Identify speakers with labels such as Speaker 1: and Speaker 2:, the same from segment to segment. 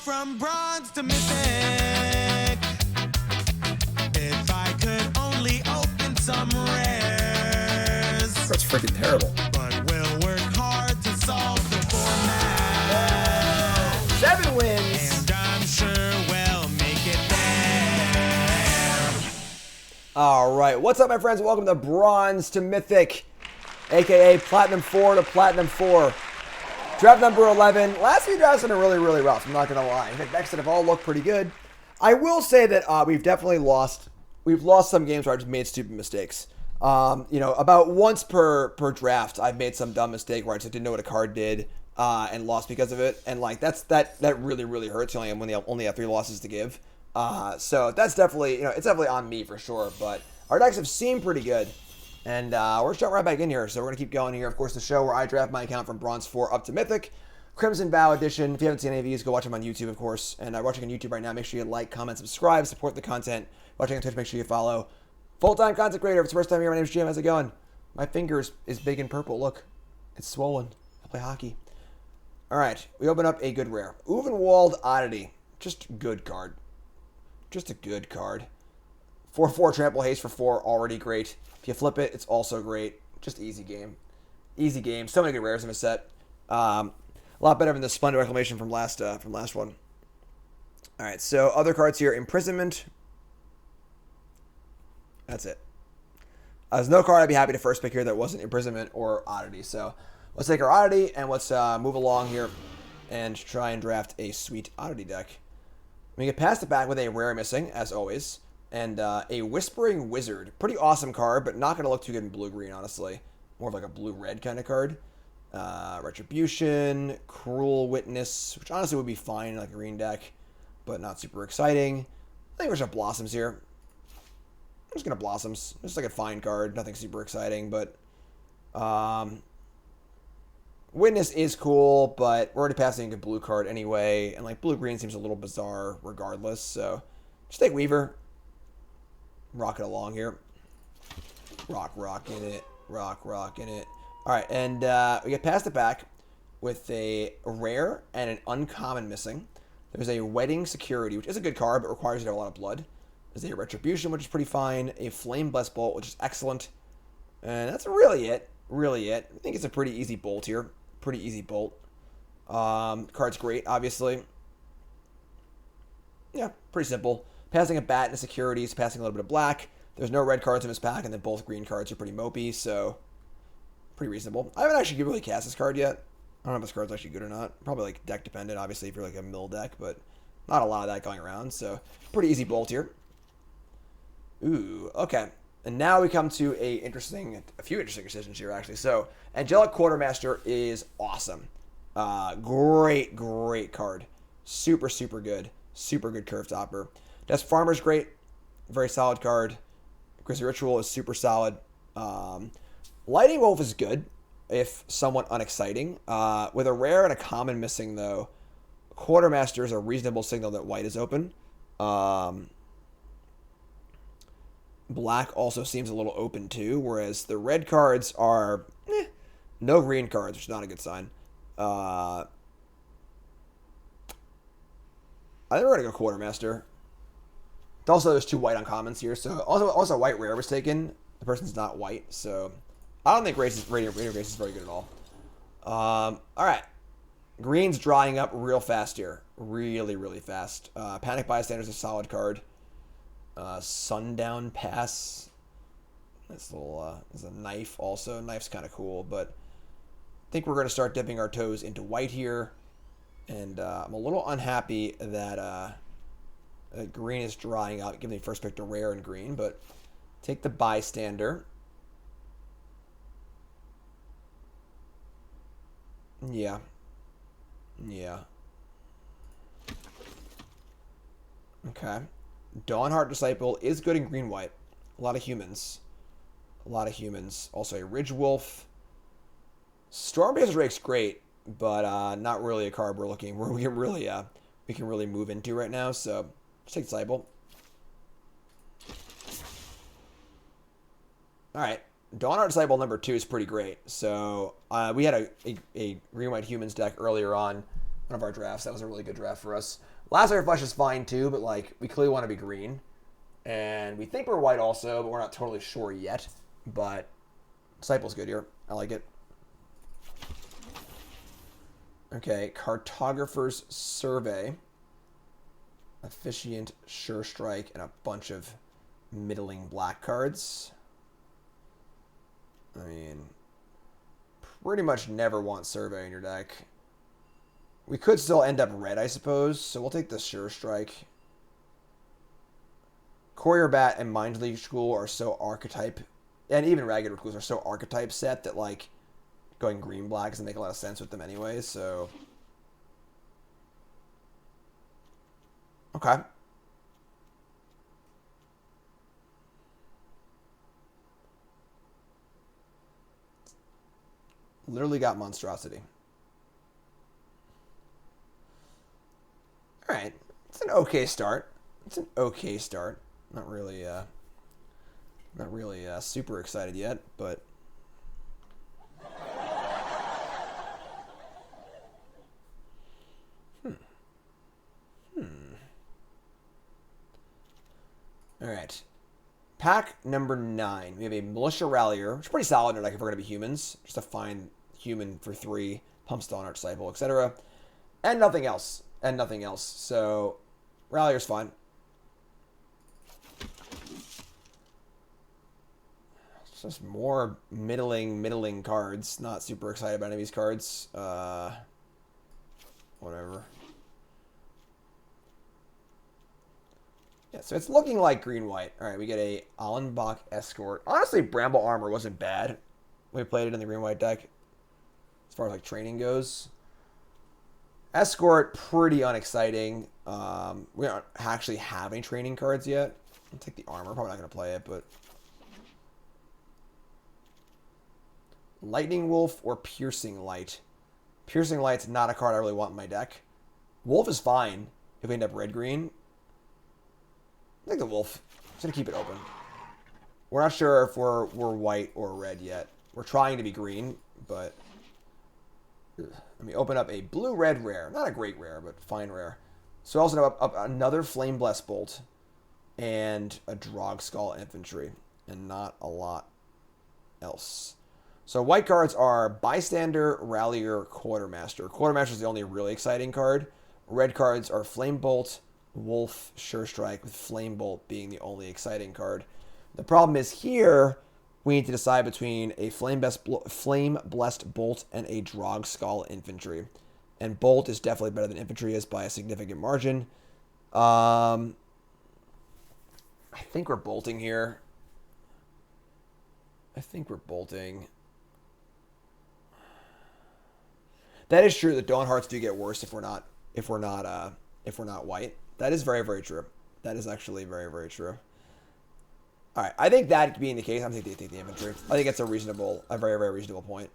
Speaker 1: from bronze to mythic. If I could only open some rares.
Speaker 2: That's freaking terrible.
Speaker 1: But we'll work hard to solve the format.
Speaker 2: 7 wins.
Speaker 1: And I'm sure we'll make it there.
Speaker 2: All right. What's up, my friends? Welcome to Bronze to Mythic, a.k.a. Platinum 4 to Platinum 4. Draft number 11. Last few drafts have been really, really rough. I'm not going to lie. In fact, next set have all looked pretty good. I will say that we've definitely lost. We've lost some games where I just made stupid mistakes. About once per draft, I've made some dumb mistake where I just didn't know what a card did and lost because of it. And like that really, really hurts. You only have 3 losses to give. So that's definitely, it's definitely on me for sure. But our decks have seemed pretty good. And we're jumping right back in here. So we're going to keep going here. Of course, the show where I draft my account from Bronze 4 up to Mythic. Crimson Vow edition. If you haven't seen any of these, go watch them on YouTube, of course. And watching on YouTube right now, make sure you like, comment, subscribe, support the content. Watching on Twitch, make sure you follow. Full-time content creator. If it's the first time here, my name's Jim. How's it going? My finger is big and purple. Look, it's swollen. I play hockey. All right, we open up a good rare. Uvenwald Oddity. Just good card. Just a good card. 4/4 trample haste for 4, already great. If you flip it, it's also great. Just easy game. Easy game. So many good rares in the set. A lot better than the Splendor Reclamation from last one. All right, so other cards here. Imprisonment. That's it. There's no card I'd be happy to first pick here that wasn't Imprisonment or Oddity. So let's take our Oddity and let's move along here and try and draft a sweet Oddity deck. We get past it back with a rare missing, as always. And a Whispering Wizard. Pretty awesome card, but not going to look too good in blue-green, honestly. More of like a blue-red kind of card. Retribution, Cruel Witness, which honestly would be fine in like a green deck, but not super exciting. I think we're just Blossoms here. I'm just going to Blossoms. Just like a fine card. Nothing super exciting, but... Witness is cool, but we're already passing a blue card anyway, and like blue-green seems a little bizarre regardless, so... Just take Weaver. Rock it along here. Rock in it. Rock in it. All right, and we get past it back with a rare and an uncommon missing. There's a Wedding Security, which is a good card, but requires you to have a lot of blood. There's a Retribution, which is pretty fine. A Flame Blessed Bolt, which is excellent. And that's really it. Really it. I think it's a pretty easy bolt here. Pretty easy bolt. Card's great, obviously. Yeah, pretty simple. Passing a bat and securities, passing a little bit of black. There's no red cards in this pack, and then both green cards are pretty mopey, so pretty reasonable. I haven't actually really cast this card yet. I don't know if this card's actually good or not. Probably like deck dependent, obviously, if you're like a mill deck, but not a lot of that going around, so pretty easy bolt here. Ooh, okay. And now we come to a few interesting decisions here, actually. So, Angelic Quartermaster is awesome. Great card. Super good. Super good curve topper. Death Farmer's great. Very solid card. Grisly Ritual is super solid. Lightning Wolf is good, if somewhat unexciting. With a rare and a common missing, though, Quartermaster is a reasonable signal that white is open. Black also seems a little open, too, whereas the red cards are no green cards, which is not a good sign. I think we're going to go Quartermaster. Also, there's 2 white uncommons here, so also white rare was taken. The person's not white, so I don't think Radiant Grace is very good at all. All right, green's drying up real fast here, really fast. Panic Bystander is a solid card. Sundown Pass. This little is a knife also. Knife's kind of cool, but I think we're going to start dipping our toes into white here, and I'm a little unhappy that. Green is drying out, giving me first pick to rare and green, but take the Bystander. Yeah. Okay. Dawnheart Disciple is good in green-white. A lot of humans. Also a Ridge Wolf. Stormchaser Drake's great, but not really a card we can really move into right now, so just take Disciple. Alright. Dawnheart Disciple number 2 is pretty great. So we had a green-white humans deck earlier on one of our drafts. That was a really good draft for us. Last Air Flush is fine too, but like we clearly want to be green. And we think we're white also, but we're not totally sure yet. But Disciple's good here. I like it. Okay, Cartographer's Survey. Efficient, Sure Strike, and a bunch of middling black cards. I mean, pretty much never want Survey in your deck. We could still end up red, I suppose, so we'll take the Sure Strike. Courier Bat and Mind League School are so archetype, and even Ragged Recluse are so archetype set that, like, going green-black doesn't make a lot of sense with them anyway, so... Okay. Literally got Monstrosity. Alright. It's an okay start. It's an okay start. Not really super excited yet, but... Alright. Pack number 9. We have a Militia Rallier, which is pretty solid in like if we're going to be humans. Just a fine human for 3, Pumpstone, Arch-Disciple, etc. And nothing else. And nothing else. So, Rallier's fine. It's just more middling cards. Not super excited about any of these cards. Whatever. Yeah, so it's looking like green-white. All right, we get a Allenbach Escort. Honestly, Bramble Armor wasn't bad. We played it in the green-white deck. As far as, like, training goes. Escort, pretty unexciting. We don't actually have any training cards yet. I'll take the armor. Probably not going to play it, but... Lightning Wolf or Piercing Light. Piercing Light's not a card I really want in my deck. Wolf is fine if we end up red-green. I think the Wolf. Just gonna keep it open. We're not sure if we're white or red yet. We're trying to be green, but let me open up a blue-red rare. Not a great rare, but fine rare. So I also have up another Flame Blessed Bolt and a Drog Skull Infantry, and not a lot else. So white cards are Bystander, Rallier, Quartermaster. Quartermaster is the only really exciting card. Red cards are Flame Bolt, Wolf, Sure Strike, with Flame Bolt being the only exciting card. The problem is here, we need to decide between a Flame Blessed Bolt and a Drog Skull Infantry. And Bolt is definitely better than Infantry is by a significant margin. I think we're bolting here. I think we're bolting. That is true. The Dawn Hearts do get worse if we're not white. That is very, very true. That is actually very, very true. All right, I think that being the case, I'm going to take the infantry. I think it's a very, very reasonable point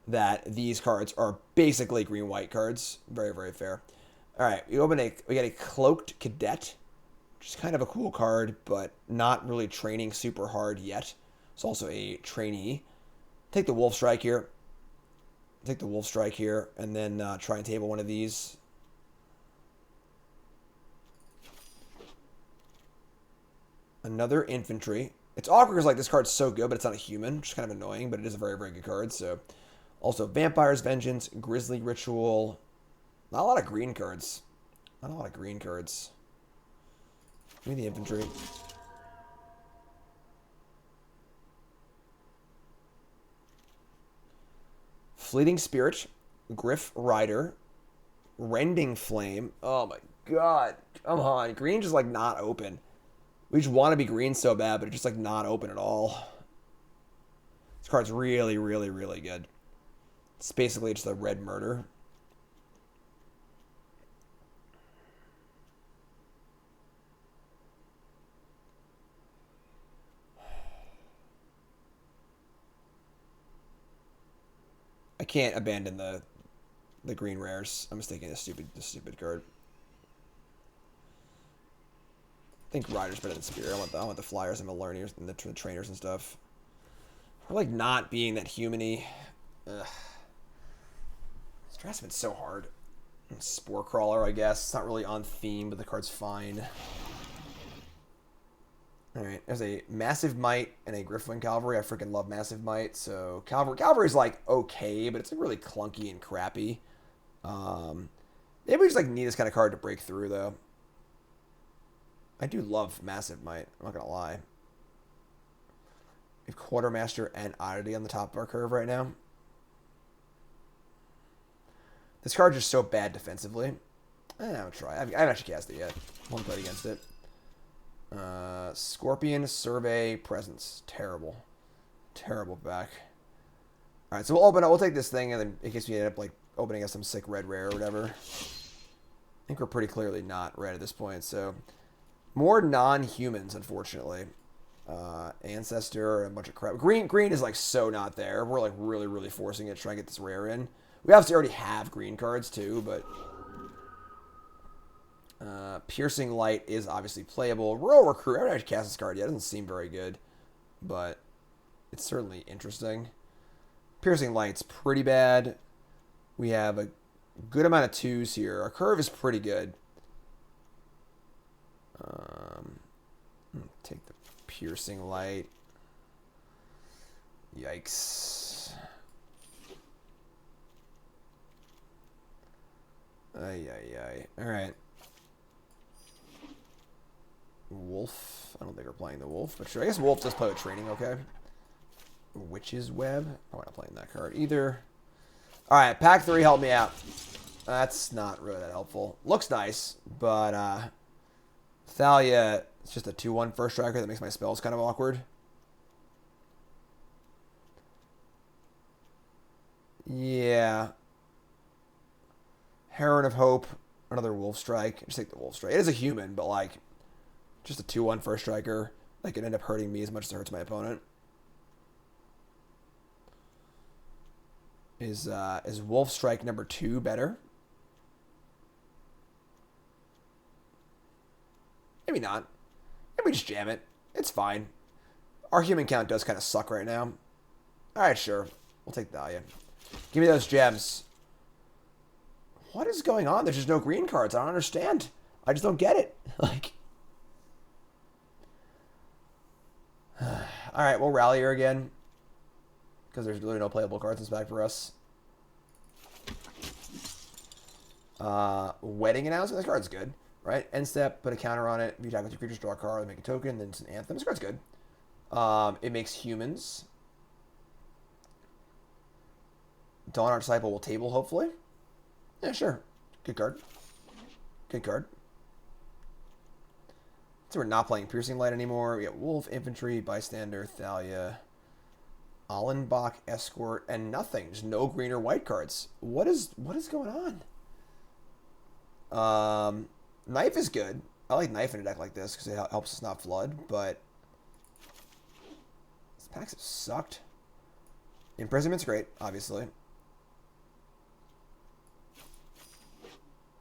Speaker 2: that these cards are basically green-white cards. Very, very fair. All right, we get a Cloaked Cadet, which is kind of a cool card, but not really training super hard yet. It's also a trainee. Take the Wolf Strike here. Take the Wolf Strike here, and then try and table one of these. Another infantry. It's awkward because like this card's so good, but it's not a human, which is kind of annoying, but it is a very, very good card. So, also Vampire's Vengeance, Grizzly Ritual. Not a lot of green cards. Not a lot of green cards. Give me the infantry. Fleeting Spirit, Griff Rider, Rending Flame. Oh my god. Come on. Green just like not open. We just want to be green so bad, but it's just like not open at all. This card's really, really, really good. It's basically just a red murder. I can't abandon the green rares. I'm just taking this stupid card. I think Rider's better than Spear. I want the Flyers and the Learners and the Trainers and stuff. We're like not being that human-y. Ugh. This draft's been so hard. Spore Crawler, I guess. It's not really on theme, but the card's fine. Alright, there's a Massive Might and a Griffin Cavalry. I freaking love Massive Might. So Cavalry's like okay, but it's like really clunky and crappy. Maybe we just like need this kind of card to break through though. I do love Massive Might, I'm not gonna lie. We have Quartermaster and Oddity on the top of our curve right now. This card's just so bad defensively. I'll try. I haven't actually cast it yet. Won't play against it. Scorpion, Survey, Presence. Terrible. Terrible back. Alright, so we'll open up. We'll take this thing, and then in case we end up like opening up some sick red rare or whatever. I think we're pretty clearly not red at this point, so more non-humans, unfortunately. Ancestor and a bunch of crap. Green is like so not there. We're like really forcing it to try and get this rare in. We obviously already have green cards too, but Piercing Light is obviously playable. Royal Recruit, I haven't actually cast this card yet. It doesn't seem very good, but it's certainly interesting. Piercing Light's pretty bad. We have a good amount of 2s here. Our curve is pretty good. Take the Piercing Light. Yikes. Ay. Alright. Wolf. I don't think we're playing the Wolf, but sure. I guess Wolf does play with training, okay. Witch's Web. I'm not playing that card either. Alright, pack 3 helped me out. That's not really that helpful. Looks nice, but Thalia, it's just a 2/1 first striker that makes my spells kind of awkward. Yeah. Heron of Hope, another Wolf Strike. Just take the Wolf Strike. It is a human, but like just a 2/1 first striker that can end up hurting me as much as it hurts my opponent. Is Wolf Strike number 2 better? Maybe not. Maybe just jam it. It's fine. Our human count does kind of suck right now. Alright, sure. We'll take Thalia. Give me those gems. What is going on? There's just no green cards. I don't understand. I just don't get it. Like, alright, we'll rally her again. Because there's really no playable cards in this back for us. Wedding Announcement. This card's good, right? End step, put a counter on it. If you attack with your creatures, draw a card, make a token, then it's an Anthem. This card's good. It makes humans. Dawn Art Disciple will table, hopefully. Yeah, sure. Good card. Good card. So we're not playing Piercing Light anymore. We got Wolf, Infantry, Bystander, Thalia, Allenbach, Escort, and nothing. Just no green or white cards. What is going on? Knife is good. I like Knife in a deck like this because it helps us not flood, but these packs have sucked. Imprisonment's great, obviously.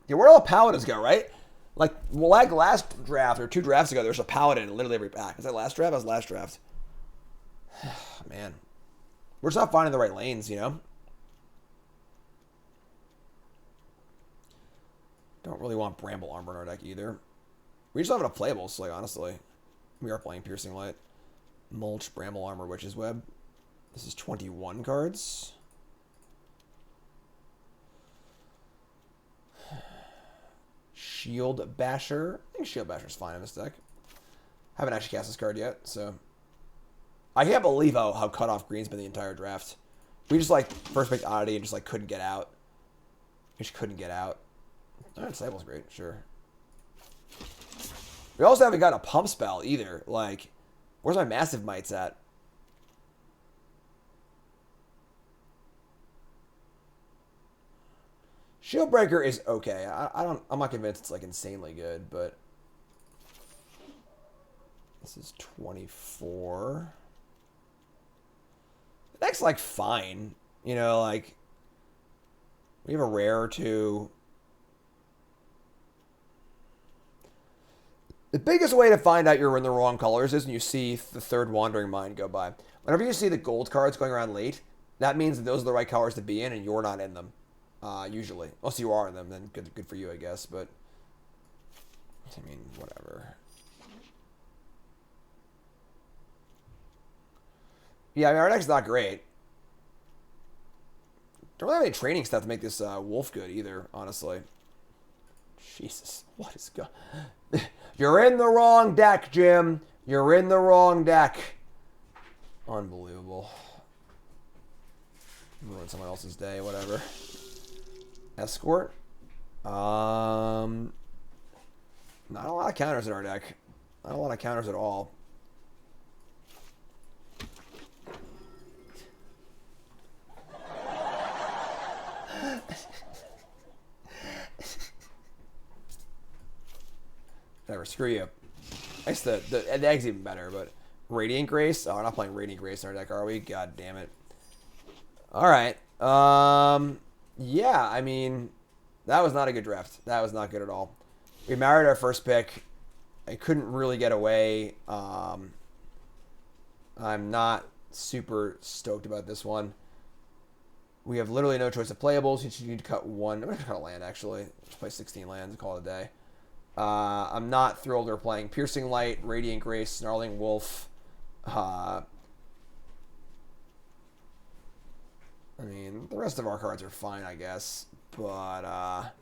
Speaker 2: Yeah, where'd all the Paladins go, right? Like last draft, or 2 drafts ago, there was a Paladin in literally every pack. Is that last draft? That was last draft. Man. We're just not finding the right lanes, you know? Don't really want Bramble Armor in our deck either. We just don't have enough playables, like, honestly. We are playing Piercing Light. Mulch, Bramble Armor, Witch's Web. This is 21 cards. Shield Basher. I think Shield Basher's fine in this deck. Haven't actually cast this card yet, so I can't believe how cut off green's been the entire draft. We just like first picked Oddity and just like couldn't get out. We just couldn't get out. Alright, Disciple's great, sure. We also haven't got a pump spell either. Like, where's my Massive Mites at? Shieldbreaker is okay. I'm not convinced it's like insanely good, but this is 24. The deck's like fine. You know, like we have a rare or 2. The biggest way to find out you're in the wrong colors is when you see the 3rd Wandering Mind go by. Whenever you see the gold cards going around late, that means that those are the right colors to be in and you're not in them. Usually. Unless you are in them, then good for you, I guess. But, I mean, whatever. Yeah, I mean, our deck's not great. Don't really have any training stuff to make this wolf good either, honestly. Jesus, what is going? You're in the wrong deck, Jim. You're in the wrong deck. Unbelievable. Ruin someone else's day, whatever. Escort. Not a lot of counters in our deck. Not a lot of counters at all. Whatever, screw you. I guess the egg's even better, but Radiant Grace? Oh, we're not playing Radiant Grace in our deck, are we? God damn it. Alright. Yeah, I mean, that was not a good draft. That was not good at all. We married our first pick. I couldn't really get away. I'm not super stoked about this one. We have literally no choice of playables. You need to cut one. I'm going to cut a land, actually. Just play 16 lands and call it a day. I'm not thrilled they're playing Piercing Light, Radiant Grace, Snarling Wolf. I mean, the rest of our cards are fine, I guess. But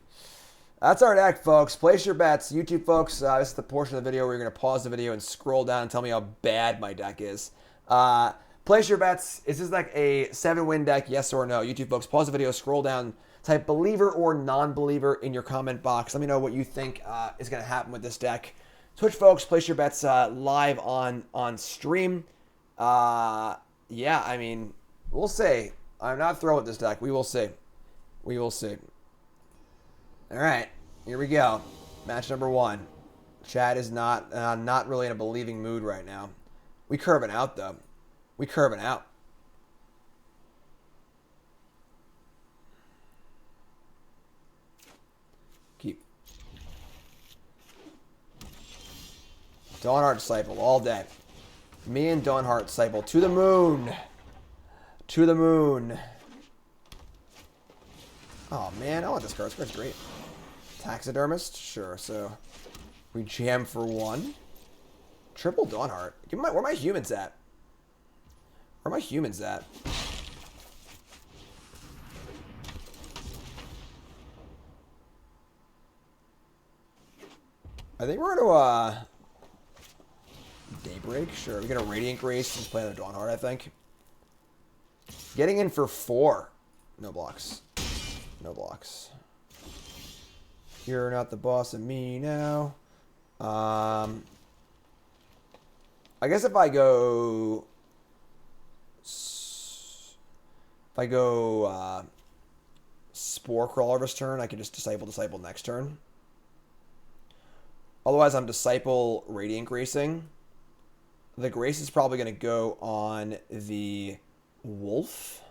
Speaker 2: that's our deck, folks. Place your bets. YouTube folks, this is the portion of the video where you're going to pause the video and scroll down and tell me how bad my deck is. Place your bets. Is this like a 7-win deck, yes or no? YouTube folks, pause the video, scroll down, type believer or non-believer in your comment box. Let me know what you think is going to happen with this deck. Twitch folks, place your bets live on stream. Yeah, I mean, we'll see. I'm not thrilled with this deck. We will see. We will see. All right, here we go. Match number 1. Chad is not really in a believing mood right now. We curving out, though. We curving out. Keep. Dawnheart Disciple all day. Me and Dawnheart Disciple to the moon. To the moon. Oh, man. I want this card. This card's great. Taxidermist? Sure. So, we jam for 1. Triple Dawnheart. Where are my humans at? Where are my humans at? I think we're going to, Daybreak? Sure. We're going to Radiant Grace. Just play the Dawnheart, I think. Getting in for 4. No blocks. No blocks. You're not the boss of me now. I guess if I go... Spore Crawler this turn, I can just Disciple next turn. Otherwise, I'm Disciple Radiant Gracing. The Grace is probably going to go on the Wolf.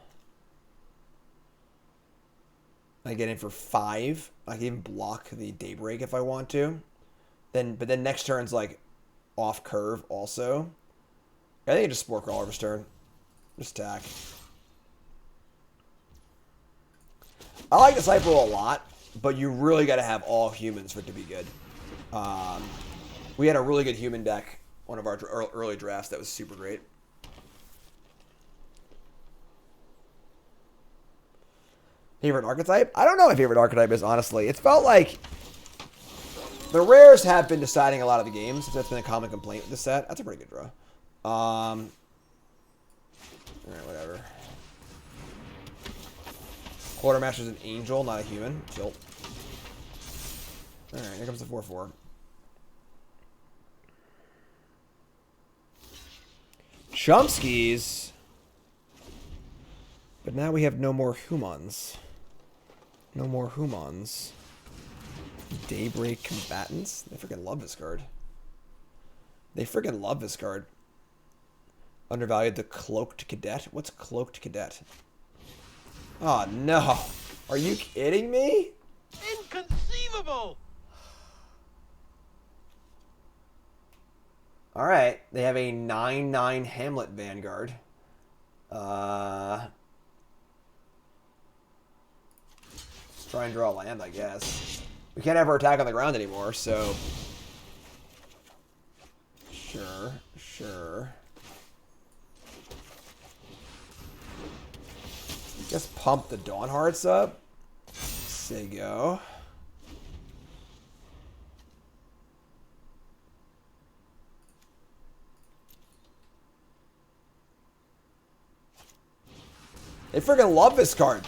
Speaker 2: I get in for 5. I can even block the Daybreak if I want to. But then next turn's like off curve also. I think I just Spore Crawler this turn. Just attack. I like Disciple a lot, but you really got to have all humans for it to be good. We had a really good human deck, one of our early drafts that was super great. Favorite archetype? I don't know what my favorite archetype is, honestly. It's felt like the rares have been deciding a lot of the games. That's been a common complaint with the set. That's a pretty good draw. Alright, whatever. Quartermaster's an angel, not a human. Chill. Alright, here comes the 4-4. Chomskys. But now we have no more humans. No more humans. Daybreak Combatants. They freaking love this card. They freaking love this card. Undervalued the Cloaked Cadet. What's Cloaked Cadet? Oh, no. Are you kidding me?
Speaker 1: Inconceivable!
Speaker 2: Alright. They have a 9/9 Hamlet Vanguard. try and draw land, I guess. We can't have our attack on the ground anymore, so... Sure, sure. Just pump the Dawn Hearts up. Say go. They freaking love this card.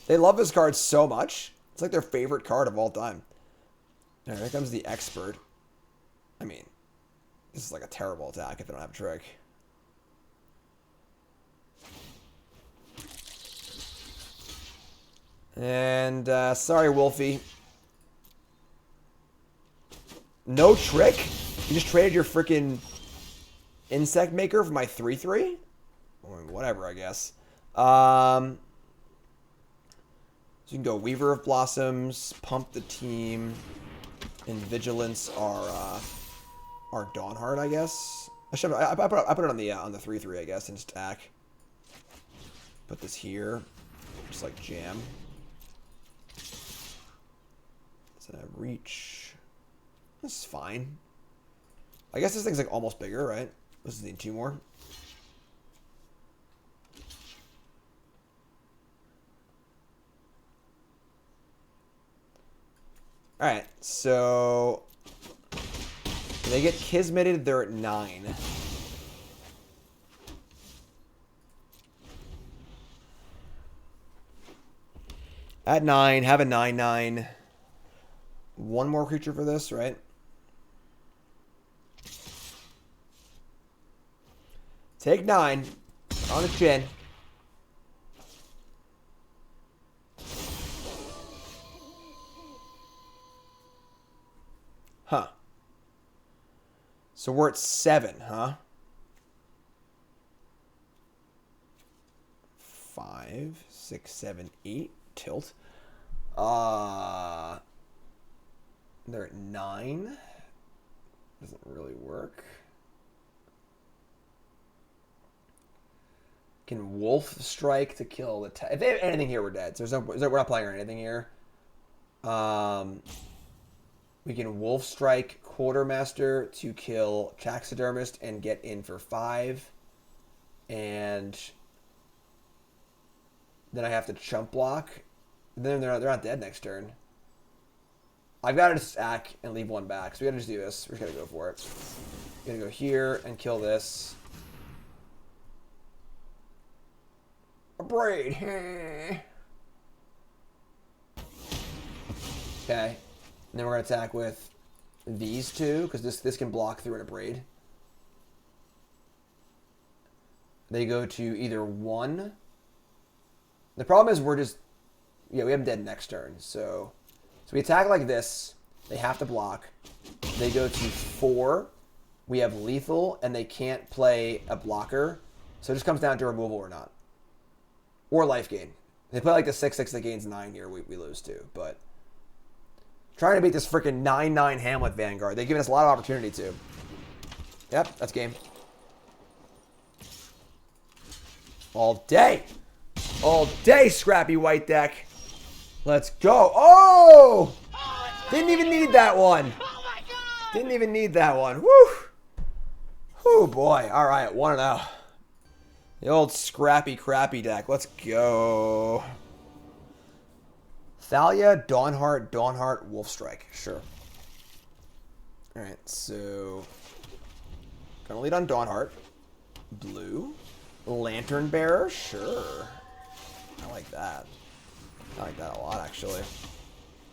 Speaker 2: They love this card so much. It's like their favorite card of all time. Alright, here comes the Expert. I mean, this is like a terrible attack if they don't have a trick. And, sorry, Wolfie. No trick? You just traded your freaking Insect Maker for my 3/3? Or whatever, I guess. So you can go Weaver of Blossoms, Pump the Team, and Vigilance are Dawnheart, I guess. I put it on the 3/3, I guess, and just attack. Put this here, just like jam. So reach. This is fine. I guess this thing's like almost bigger, right? This is need 2 more. Alright, so when they get Kismeted, they're at 9. At 9, have a 9/9. 1 more creature for this, right? Take 9 on the chin. Huh. So we're at 7, huh? 5, 6, 7, 8. Tilt. They're at 9. Doesn't really work. Can Wolf Strike to kill the... If they have anything here, we're dead. So we're not playing or anything here. We can Wolf Strike Quartermaster to kill Taxidermist and get in for 5. And then I have to chump block. Then they're not dead next turn. I've got to just stack and leave 1 back. So we got to just do this. We're just going to go for it. We're going to go here and kill this. A braid. Okay. And then we're going to attack with these 2, because this can block through in a braid. They go to either 1. The problem is we're just... Yeah, we have them dead next turn. So we attack like this. They have to block. They go to 4. We have lethal, and they can't play a blocker. So it just comes down to removal or not. Or life gain. They play like the 6/6 that gains 9 here. We lose too, but... Trying to beat this freaking 9/9 Hamlet Vanguard. They've given us a lot of opportunity to. Yep, that's game. All day. All day, scrappy white deck. Let's go. Oh! Didn't even need that one. Didn't even need that one. Woo! Whoo, boy. All right, 1-0. The old scrappy crappy deck. Let's go. Thalia, Dawnheart, Wolfstrike. Sure. Alright, so... Gonna lead on Dawnheart. Blue. Lantern Bearer. Sure. I like that. I like that a lot, actually.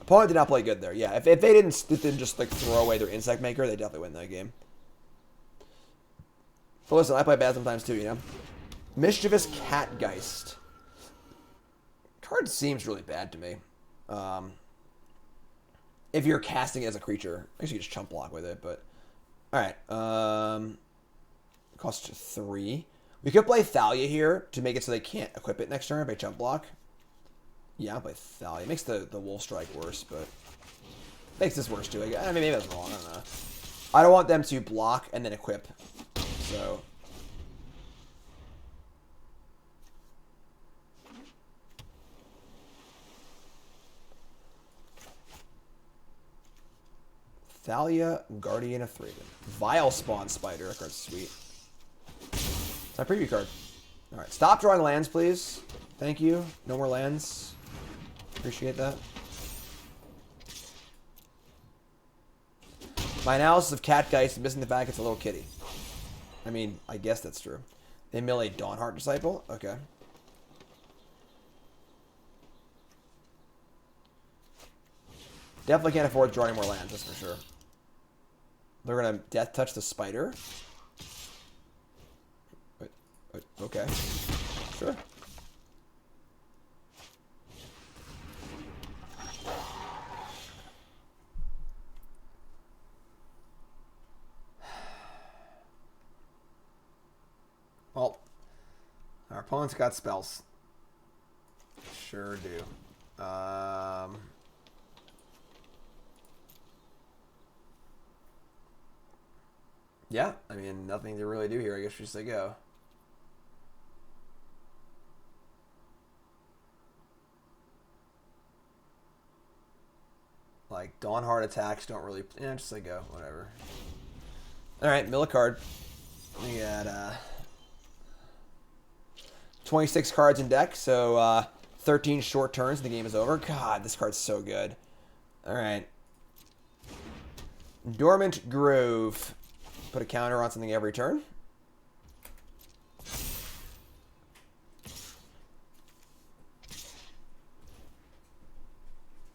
Speaker 2: Opponent did not play good there. Yeah, if they didn't just like throw away their Insect Maker, they definitely win that game. But listen, I play bad sometimes too, you know? Mischievous Catgeist. Card seems really bad to me. If you're casting it as a creature, I guess you can just chump block with it, but... Alright, costs 3. We could play Thalia here to make it so they can't equip it next turn if I chump block. Yeah, I'll play Thalia. It makes the Wolf Strike worse, but... Makes this worse too. I mean, maybe that's wrong, I don't know. I don't want them to block and then equip, so... Thalia, Guardian of Thraben. Vile Spawn Spider. That card's sweet. It's my preview card. Alright, stop drawing lands, please. Thank you. No more lands. Appreciate that. My analysis of Catgeist is missing the fact it's a little kitty. I mean, I guess that's true. They mill a Dawnheart Disciple? Okay. Definitely can't afford drawing more lands, that's for sure. They're going to Death Touch the Spider. Wait, okay. Sure. Well, our opponent's got spells. Sure do. Yeah, I mean, nothing to really do here. I guess we just say go. Like, Dawnheart attacks don't really... Yeah, just say go. Whatever. Alright, mill a card. We got 26 cards in deck, so 13 short turns and the game is over. God, this card's so good. Alright. Dormant Grove. Put a counter on something every turn.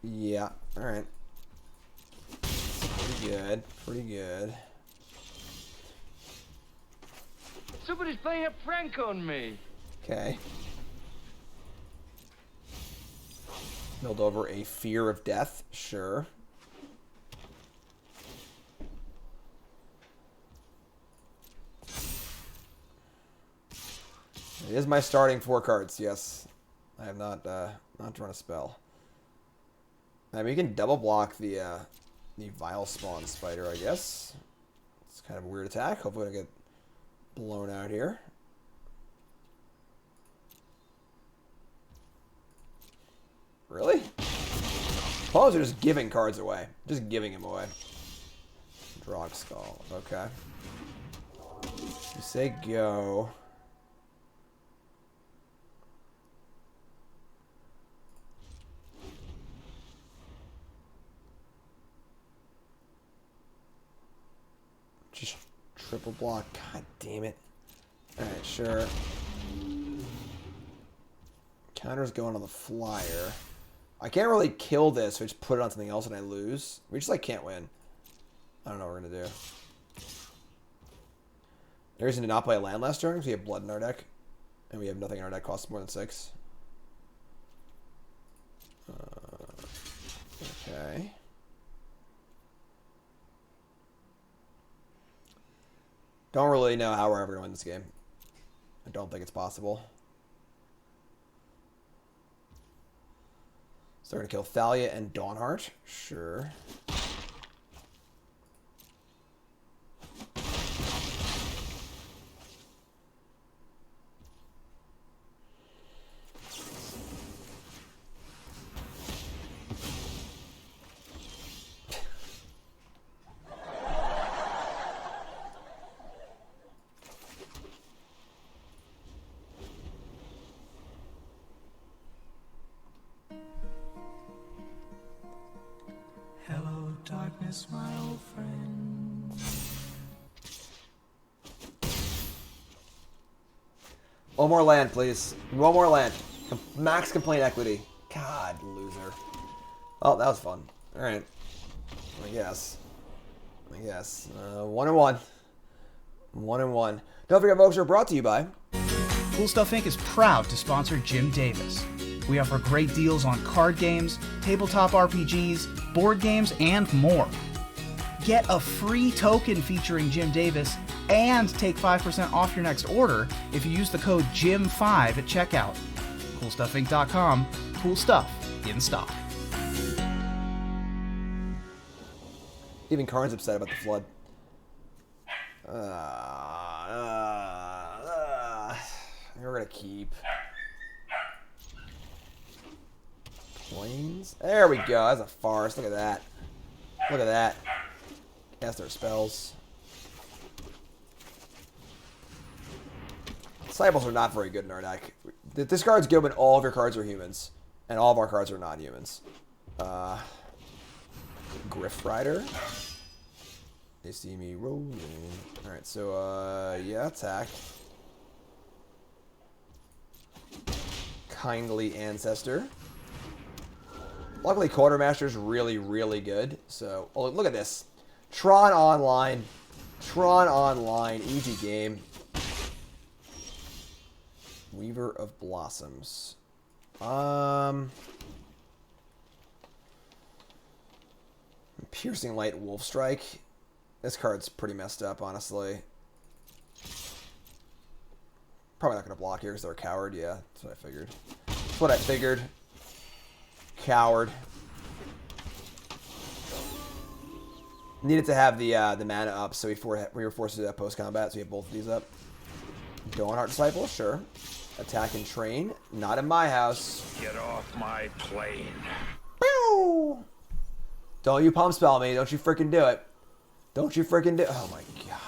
Speaker 2: Yeah, alright. Pretty good, pretty good.
Speaker 3: Somebody's playing a prank on me.
Speaker 2: Okay. Build over a Fear of Death, sure. It is my starting 4 cards, yes. I have not drawn a spell. I mean, we can double block the Vile Spawn Spider, I guess. It's kind of a weird attack. Hopefully I don't get blown out here. Really? Opponents are just giving cards away. Just giving them away. Drog Skull. Okay. You say go. Just triple block. God damn it. Alright, sure. Counter's going on the flyer. I can't really kill this, so I just put it on something else and I lose. We just, like, can't win. I don't know what we're going to do. There's reason to not play a land last turn because we have blood in our deck. And we have nothing in our deck costs more than 6. Okay. Don't really know how we're ever going to win this game. I don't think it's possible. So we're going to kill Thalia and Dawnheart. Sure.
Speaker 1: Hello, darkness, my old friend.
Speaker 2: One more land, please. One more land. Max complaint equity. God, loser. Oh, that was fun. Alright. I guess. 1-1. 1-1. Don't forget, folks, are brought to you by...
Speaker 4: Cool Stuff Inc. is proud to sponsor Jim Davis. We offer great deals on card games, tabletop RPGs, board games, and more. Get a free token featuring Jim Davis and take 5% off your next order if you use the code JIM5 at checkout. CoolStuffInc.com. Cool stuff in stock.
Speaker 2: Even Karn's upset about the flood. We're gonna keep. Planes. There we go. That's a farce. Look at that. Look at that. Cast their spells. Disciples are not very good in our deck. This card's good when all of your cards are humans. And all of our cards are non-humans. Griff Rider. They see me rolling. Alright, so, yeah, attack. Kindly Ancestor. Luckily, Quartermaster's really, really good. So, oh, look at this. Tron Online. Tron Online. Easy game. Weaver of Blossoms. Piercing Light Wolf Strike. This card's pretty messed up, honestly. Probably not going to block here because they're a coward. Yeah, that's what I figured. That's what I figured. Coward. Needed to have the mana up, so we were forced to do that post-combat, so we have both of these up. Dawnheart Disciple, sure. Attack and Train. Not in my house.
Speaker 5: Get off my plane.
Speaker 2: Pew! Don't you pump spell me. Don't you freaking do it. Don't you freaking do it. Oh my god.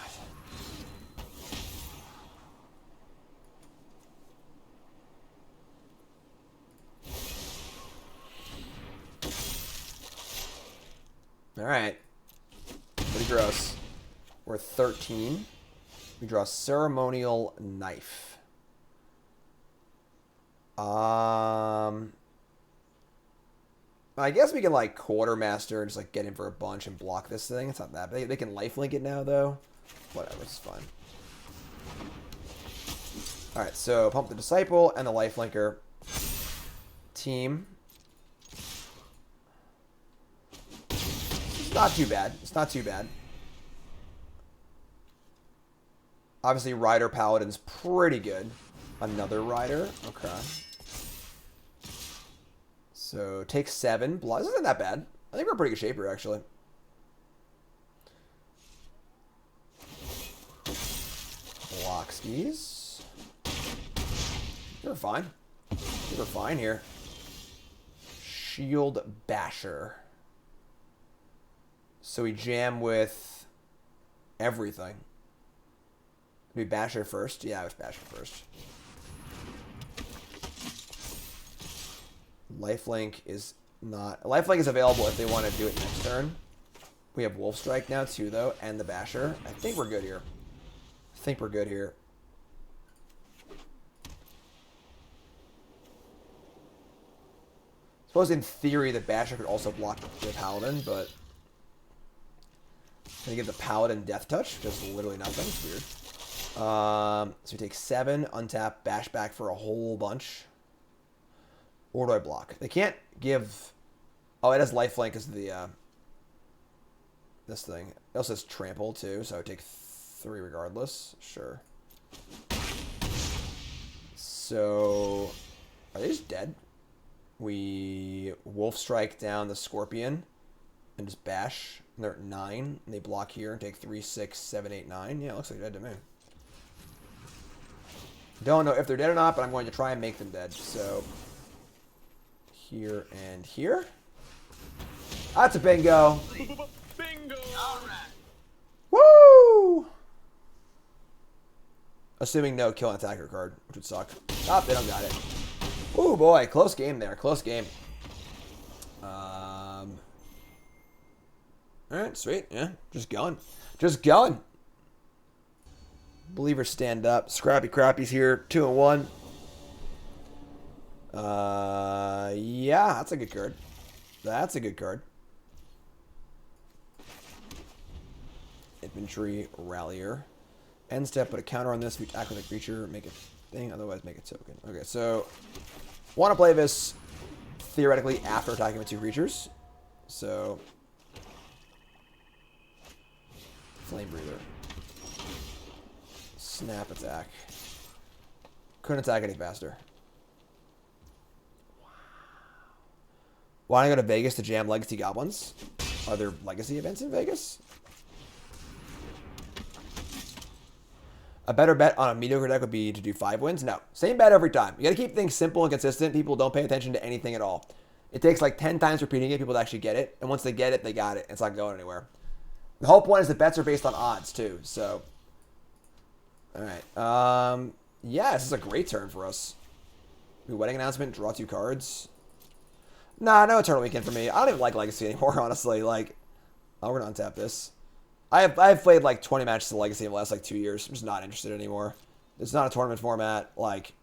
Speaker 2: Alright. Pretty gross. We're 13. We draw Ceremonial Knife. I guess we can like Quartermaster and just like get in for a bunch and block this thing. It's not that bad. They can lifelink it now though. Whatever, it's fine. Alright, so pump the Disciple and the lifelinker. Team. It's not too bad. It's not too bad. Obviously, Rider Paladin's pretty good. Another Rider. Okay. So, take 7. Blood. This isn't that bad. I think we're in pretty good shape here, actually. Block skis. You're fine. You're fine here. Shield Basher. So we jam with everything. Do we Basher first? Yeah, I was Basher first. Lifelink is not... Lifelink is available if they want to do it next turn. We have Wolf Strike now too, though, and the Basher. I think we're good here. I think we're good here. I suppose in theory the Basher could also block the Paladin, but... Gonna give the Paladin Death Touch, which does literally nothing. It's weird. So we take 7, untap, bash back for a whole bunch. Or do I block? They can't give... Oh, it has lifelink because of the... this thing. It also has trample too, so I would take 3 regardless. Sure. So... Are they just dead? We Wolf Strike down the Scorpion and just bash. And they're at 9. And they block here and take 3, 6, 7, 8, 9. Yeah, it looks like they're dead to me. Don't know if they're dead or not, but I'm going to try and make them dead. So, here and here. That's a bingo.
Speaker 5: Bingo! Alright.
Speaker 2: Woo! Assuming no kill and attacker card, which would suck. Oh, they don't got it. Ooh, boy. Close game there. Close game. Alright, sweet. Yeah, just going. Just going. Believers stand up. Scrappy Crappy's here. 2-1. Yeah, that's a good card. That's a good card. Infantry Rallier. End step, put a counter on this. If you attack with a creature, make a thing. Otherwise, make a token. Okay, so want to play this theoretically after attacking with 2 creatures. So Flame Breather. Snap attack. Couldn't attack any faster. Wow. Why don't I go to Vegas to jam Legacy Goblins? Are there Legacy events in Vegas? A better bet on a mediocre deck would be to do 5 wins. No, same bet every time. You got to keep things simple and consistent. People don't pay attention to anything at all. It takes like 10 times repeating it, people to actually get it. And once they get it, they got it. It's not going anywhere. The whole point is the bets are based on odds, too, so. Alright. Yeah, this is a great turn for us. Wedding announcement, draw 2 cards. Nah, no Eternal Weekend for me. I don't even like Legacy anymore, honestly. Like, oh, we're gonna untap this. I've played like 20 matches of Legacy in the last like 2 years. I'm just not interested anymore. It's not a tournament format. Like,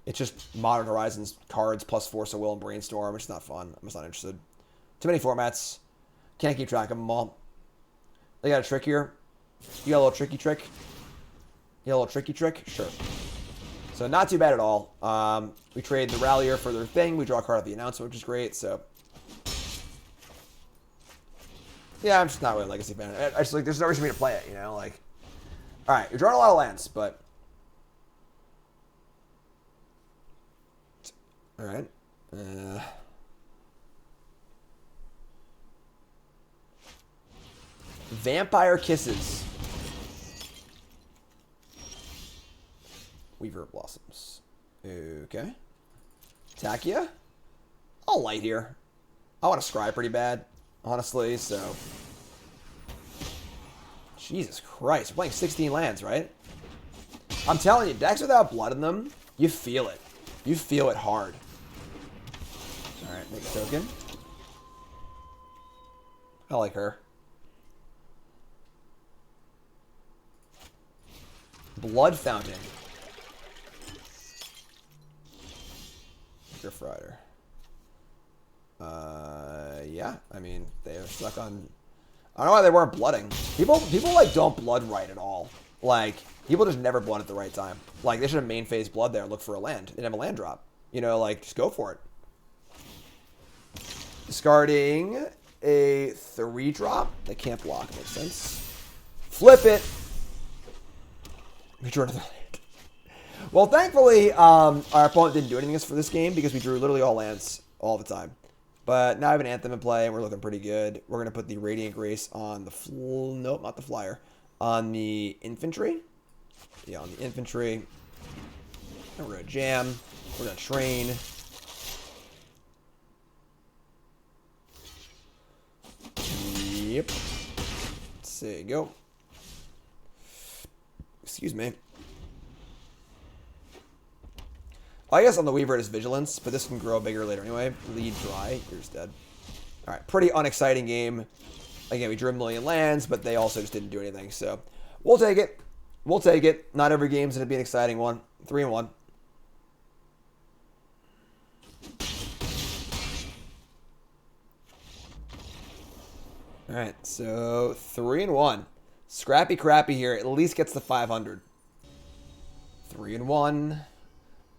Speaker 2: it's just Modern Horizons cards plus Force of Will and Brainstorm. It's not fun. I'm just not interested. Too many formats. Can't keep track of them all. They got a trick here. You got a little tricky trick? You got a little tricky trick? Sure. So not too bad at all. We trade the Rallier for their thing. We draw a card at the announcement, which is great. So yeah, I'm just not really a Legacy fan. I just like there's no reason for me to play it, you know. Like, all right, you're drawing a lot of lands, but all right. Vampire Kisses. Weaver Blossoms. Okay. Takia? I'll light here. I want to scry pretty bad, honestly, so. Jesus Christ. We're playing 16 lands, right? I'm telling you, decks without blood in them, you feel it. You feel it hard. Alright, make a token. I like her. Blood Fountain. Griff Rider. Yeah. I mean, they are stuck on. I don't know why they weren't blooding. People like don't blood right at all. Like people just never blood at the right time. Like they should have main phase blood there and look for a land. They didn't have a land drop. You know, like just go for it. Discarding a 3-drop. They can't block. Makes sense. Flip it. We drew another land. Well, thankfully, our opponent didn't do anything for this game because we drew literally all lands all the time. But now I have an Anthem in play, and we're looking pretty good. We're going to put the Radiant Grace on the... Nope, not the Flyer. On the Infantry. Yeah, on the Infantry. And we're going to jam. We're going to train. Yep. There you go. Excuse me. I guess on the Weaver it is Vigilance, but this can grow bigger later anyway. Lead dry. Yours dead. Alright, pretty unexciting game. Again, we drew a million lands, but they also just didn't do anything, so we'll take it. We'll take it. Not every game's going to be an exciting one. 3-1. Alright, so 3-1. Scrappy Crappy here at least gets the 500. 3-1.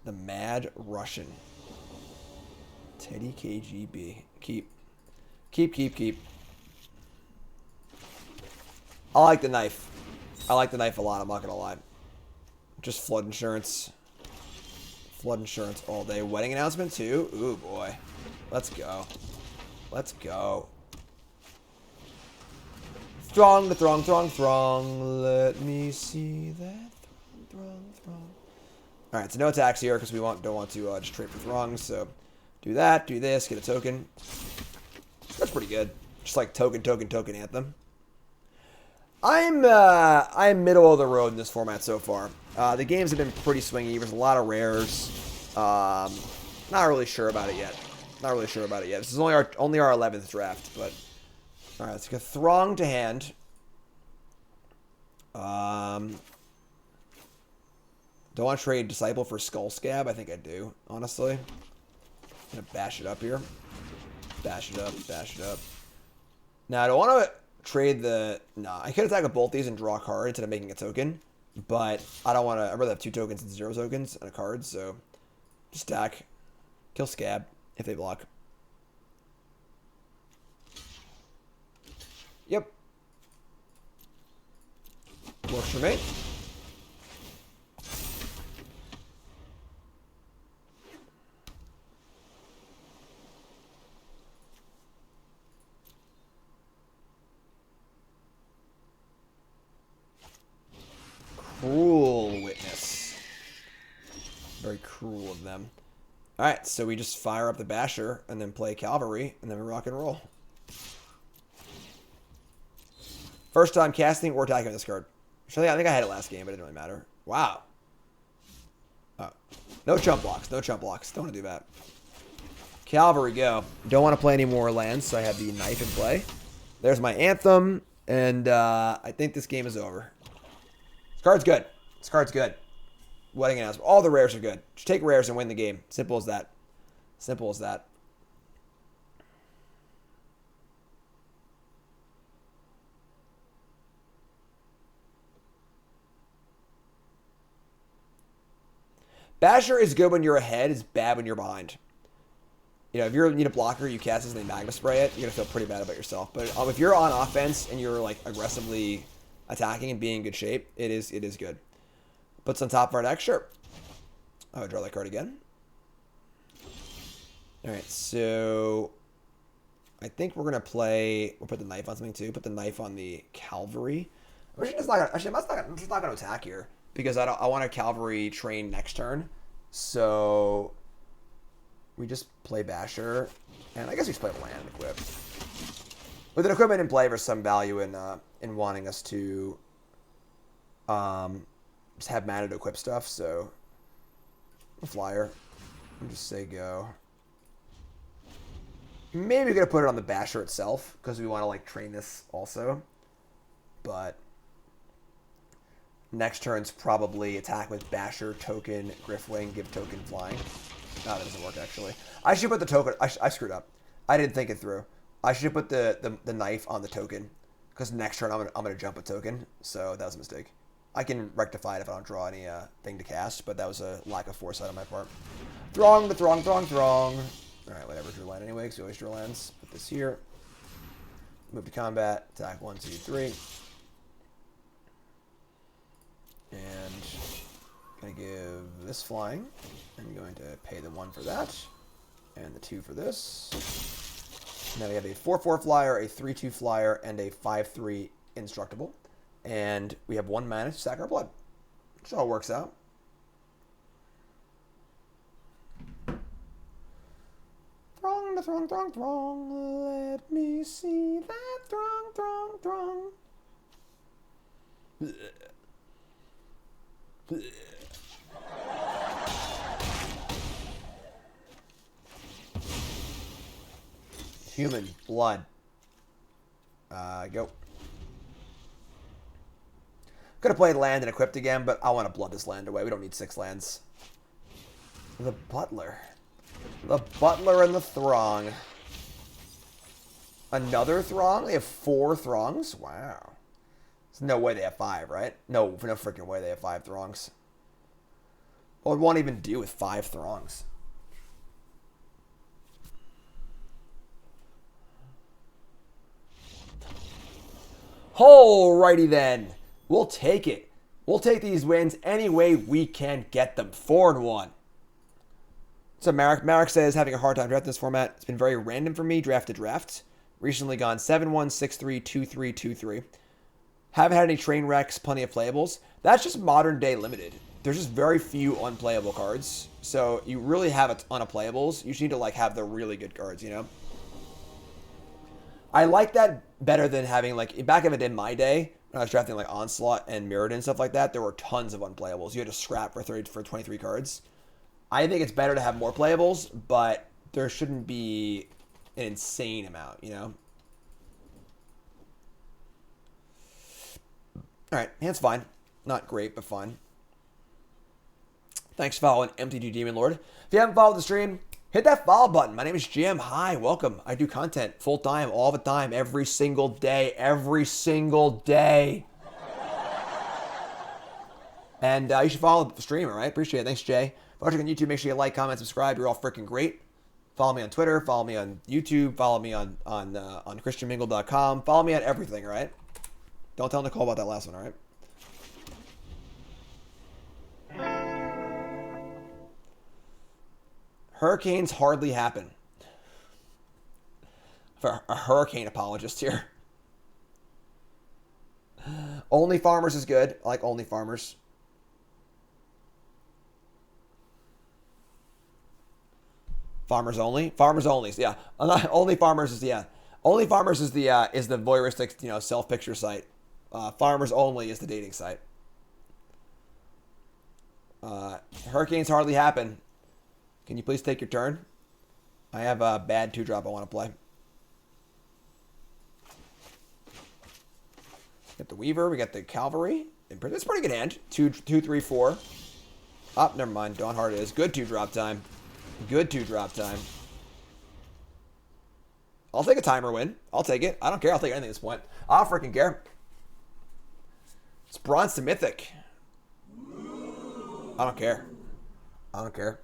Speaker 2: The Mad Russian. Teddy KGB. Keep. I like the knife. I like the knife a lot, I'm not gonna lie. Just flood insurance. Flood insurance all day. Wedding announcement too? Ooh boy. Let's go. Let's go. Throng, the throng, throng, throng. Let me see that throng, throng. Alright, so no attacks here because we don't want to just trade for throngs. So do that, do this, get a token. That's pretty good. Just like token Anthem. I'm middle of the road in this format so far. The games have been pretty swingy. There's a lot of rares. Not really sure about it yet. This is only our 11th draft, but all right, let's get Throng to hand. Don't want to trade Disciple for Skull Scab. I think I do, honestly. I'm gonna bash it up here. Bash it up. Now I don't want to trade the... Nah, I could attack with both these and draw a card instead of making a token. But I don't want to... I'd rather have 2 tokens and 0 tokens and a card, so... Just stack. Kill Scab if they block. Yep. Works for me. Cruel Witness. Very cruel of them. Alright, so we just fire up the Basher and then play Cavalry and then we rock and roll. First time casting or attacking with this card. Actually, I think I had it last game, but it didn't really matter. Wow. Oh. No chump blocks. No chump blocks. Don't want to do that. Cavalry, go. Don't want to play any more lands, so I have the knife in play. There's my Anthem, and I think this game is over. This card's good. This card's good. Wedding announcement. All the rares are good. Just take rares and win the game. Simple as that. Simple as that. Basher is good when you're ahead. It's bad when you're behind. You know, if you need a blocker, you cast this and they magma spray it, you're going to feel pretty bad about yourself. But if you're on offense and you're, like, aggressively attacking and being in good shape, it is good. Puts on top of our deck, sure. I would draw that card again. All right, so I think we're going to play... We'll put the knife on something, too. Put the knife on the cavalry. I'm just not going to attack here because I want a cavalry train next turn. So... we just play Basher, and I guess we just play land and equip. With an equipment in play, there's some value in wanting us to just have mana to equip stuff. So, a flyer, and just say go. Maybe we're gonna put it on the Basher itself because we want to like train this also. But next turn's probably attack with Basher, token, Griffwing, give token, flying. No, that doesn't work, actually. I should put the token... I screwed up. I didn't think it through. I should put the knife on the token. Because next turn, I'm gonna jump a token. So, that was a mistake. I can rectify it if I don't draw any thing to cast. But that was a lack of foresight on my part. Throng, the Throng, Throng, Throng. Alright, whatever. Drew land anyway, because we always draw lands. Put this here. Move to combat. Attack 1, 2, 3. And... going to give this flying. I'm going to pay the 1 for that. And the 2 for this. Now we have a 4/4 flyer, a 3/2 flyer, and a 5/3 indestructible. And we have 1 mana to sack our blood. Which all works out. Throng, the throng, throng, throng. Let me see that throng, throng, throng. Human blood. Go. Could have played land and equipped again, but I want to blood this land away. We don't need 6 lands. The Butler. The Butler and the Throng. Another Throng? They have 4 Throngs? Wow. There's no way they have 5, right? No freaking way they have 5 Throngs. What would one even do with 5 Throngs? Alrighty then. We'll take it. We'll take these wins any way we can get them. 4-1. So Marek. Marek says, having a hard time drafting this format. It's been very random for me, draft to draft. Recently gone 7-1, 6-3, 2-3, 2-3. Haven't had any train wrecks, plenty of playables. That's just modern day limited. There's just very few unplayable cards. So you really have a ton of playables. You just need to like have the really good cards, you know? I like that better than having, like, back in my day, when I was drafting, like, Onslaught and Mirrored and stuff like that, there were tons of unplayables. You had to scrap for 23 cards. I think it's better to have more playables, but there shouldn't be an insane amount, you know? Alright, hand's fine. Not great, but fine. Thanks for following MTG Demon Lord. If you haven't followed the stream, hit that follow button. My name is Jim. Hi, welcome. I do content full time, all the time, every single day. Every single day. And you should follow the stream, all right? Appreciate it. Thanks, Jay. If you're watching on YouTube, make sure you like, comment, subscribe. You're all freaking great. Follow me on Twitter. Follow me on YouTube. Follow me on ChristianMingle.com. Follow me on everything, all right? Don't tell Nicole about that last one, all right? Hurricanes hardly happen. For a hurricane apologist here. Only Farmers is good. I like Only Farmers. Farmers Only? Farmers Only, yeah. Only Farmers is, yeah. Only Farmers is the voyeuristic, you know, self-picture site. Farmers Only is the dating site. Hurricanes hardly happen. Can you please take your turn? I have a bad 2-drop I want to play. Got the Weaver. We got the Cavalry. It's a pretty good hand. 2, 3, 4. Oh, never mind. Dawnheart is. Good 2-drop time. Good 2-drop time. I'll take a timer win. I'll take it. I don't care. I'll take anything at this point. I don't freaking care. It's Bronze to Mythic. I don't care. I don't care.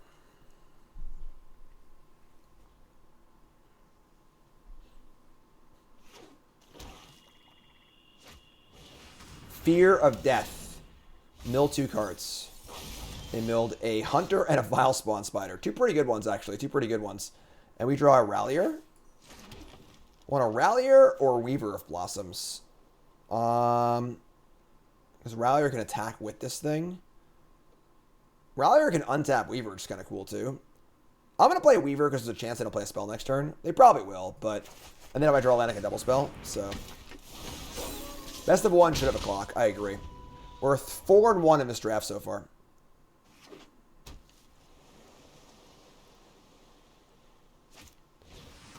Speaker 2: Fear of Death. Mill 2 cards. They milled a Hunter and a Vile Spawn Spider. 2 pretty good ones, actually. 2 pretty good ones. And we draw a Rallier. Want a Rallier or Weaver of Blossoms? Because Rallier can attack with this thing. Rallier can untap Weaver, which is kind of cool, too. I'm going to play Weaver because there's a chance they don't play a spell next turn. They probably will, but... And then if I draw land, I can double spell, so... Best of 1 should have a clock. I agree. We're 4-1 in this draft so far.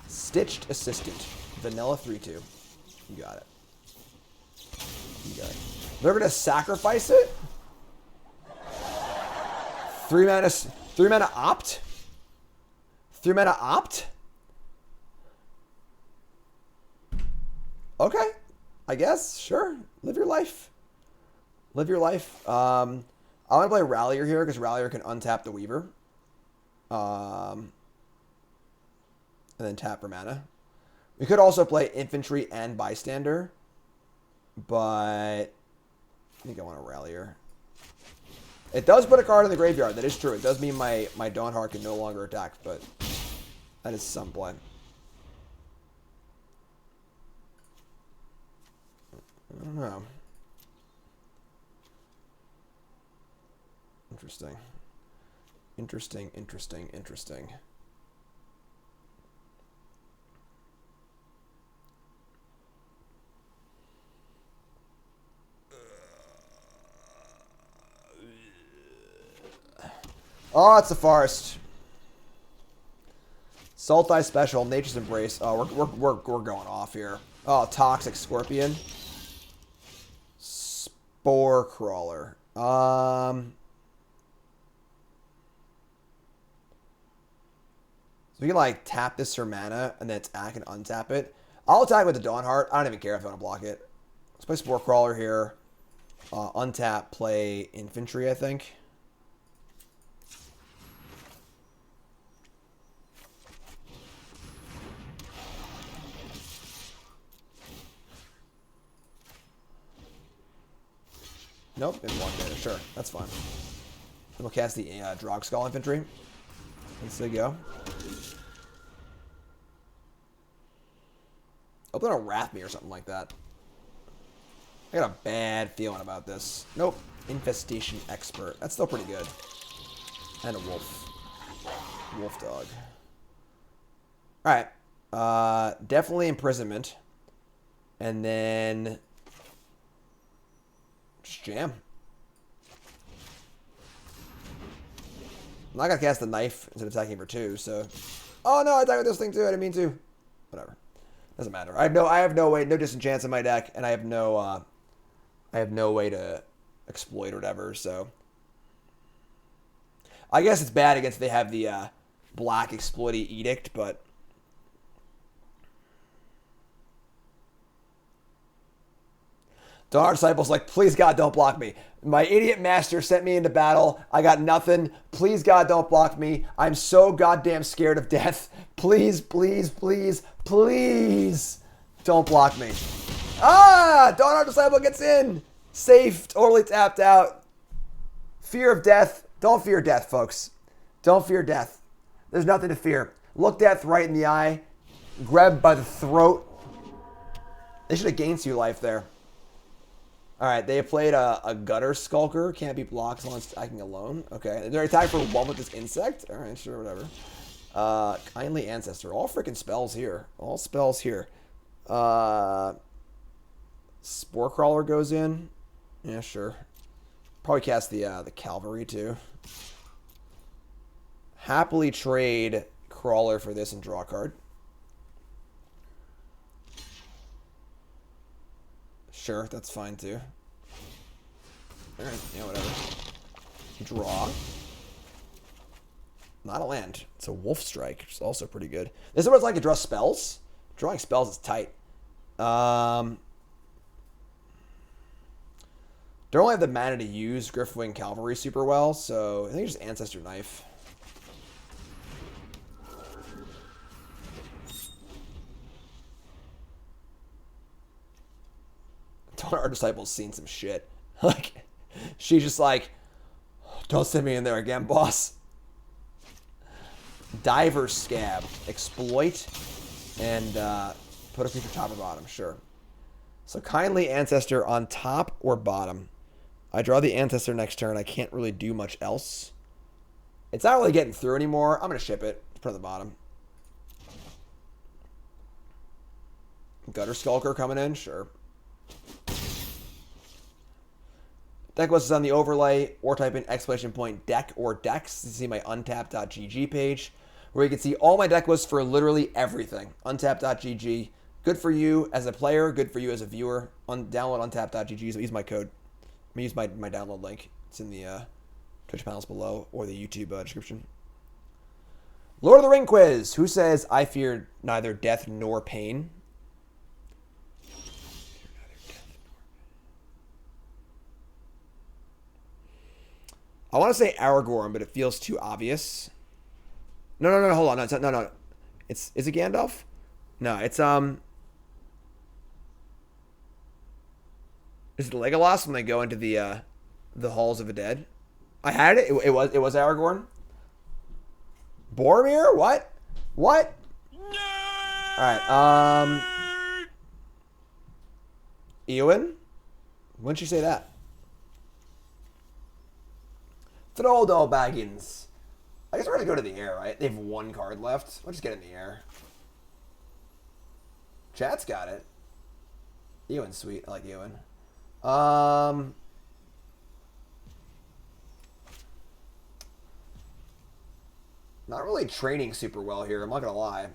Speaker 2: Stitched Assistant. Vanilla 3-2. You got it. You got it. They're going to sacrifice it? 3 mana opt? 3 mana opt? Okay. I guess. Sure. Live your life. Live your life. I'm going to play Rallier here because Rallier can untap the Weaver. And then tap for mana. We could also play Infantry and Bystander. But I think I want a Rallier. It does put a card in the graveyard. That is true. It does mean my Dawnheart can no longer attack, but that is some play. I don't know. Interesting. Interesting, interesting, interesting. Oh, it's the forest. Sultai Special, Nature's Embrace. Oh, we're going off here. Oh, Toxic Scorpion. Spore Crawler. So we can like tap this for mana and then attack and untap it. I'll attack with the Dawnheart. I don't even care if I want to block it. Let's play Spore Crawler here. Untap, play Infantry, I think. Nope, didn't block data. Sure, that's fine. Then we'll cast the Drog Skull Infantry. Let's go. Hope they don't wrath me or something like that. I got a bad feeling about this. Nope. Infestation Expert. That's still pretty good. And a wolf. Wolf dog. Alright. Definitely Imprisonment. And then... just jam. I'm not gonna cast the knife instead of attacking for 2, so... Oh no, I attacked with this thing too, I didn't mean to. Whatever. Doesn't matter. I have no way, no disenchants in my deck, and I have no way to exploit or whatever, so... I guess it's bad against they have the black exploity edict, but... Dawnheart Disciple's like, please God, don't block me. My idiot master sent me into battle. I got nothing. Please God, don't block me. I'm so goddamn scared of death. Please, please, please, please don't block me. Ah! Dawnheart Disciple gets in. Safe, totally tapped out. Fear of death. Don't fear death, folks. Don't fear death. There's nothing to fear. Look death right in the eye. Grab by the throat. They should have gained 2 life there. Alright, they have played a Gutter Skulker. Can't be blocked as long as it's attacking alone. Okay, they're attacking for 1 with this insect. Alright, sure, whatever. Kindly Ancestor. All freaking spells here. All spells here. Spore Crawler goes in. Yeah, sure. Probably cast the Cavalry too. Happily trade Crawler for this and draw a card. Sure, that's fine too. Alright, yeah, whatever. Draw. Not a land. It's a Wolf Strike, which is also pretty good. This is what it's like to draw spells. Drawing spells is tight. Don't really have the mana to use Griftwing Cavalry super well, so I think just Ancestor Knife. Our disciple's seen some shit. Like, she's just like, don't send me in there again, boss. Diver Scab. Exploit. And put a creature top or bottom. Sure. So kindly Ancestor on top or bottom. I draw the Ancestor next turn. I can't really do much else. It's not really getting through anymore. I'm going to ship it. Put it on the bottom. Gutter Skulker coming in. Sure. Deck list is on the overlay, or type in exclamation point deck or decks to see my untapped.gg page, where you can see all my deck lists for literally everything. Untapped.gg. Good for you as a player, good for you as a viewer. Download untapped.gg, so use my code. I'm going to use my download link. It's in the Twitch panels below or the YouTube description. Lord of the Ring quiz. Who says, I fear neither death nor pain? I want to say Aragorn, but it feels too obvious. No, hold on. No. Is it Gandalf? No, it's is it Legolas when they go into the halls of the dead? I had it. It was Aragorn. Boromir? What? What? All right. Eowyn? When did you say that? Frodo Baggins. I guess we're going to go to the air, right? They have one card left. We'll just get in the air. Chat's got it. Ewan's sweet. I like Ewan. Not really training super well here. I'm not going to lie.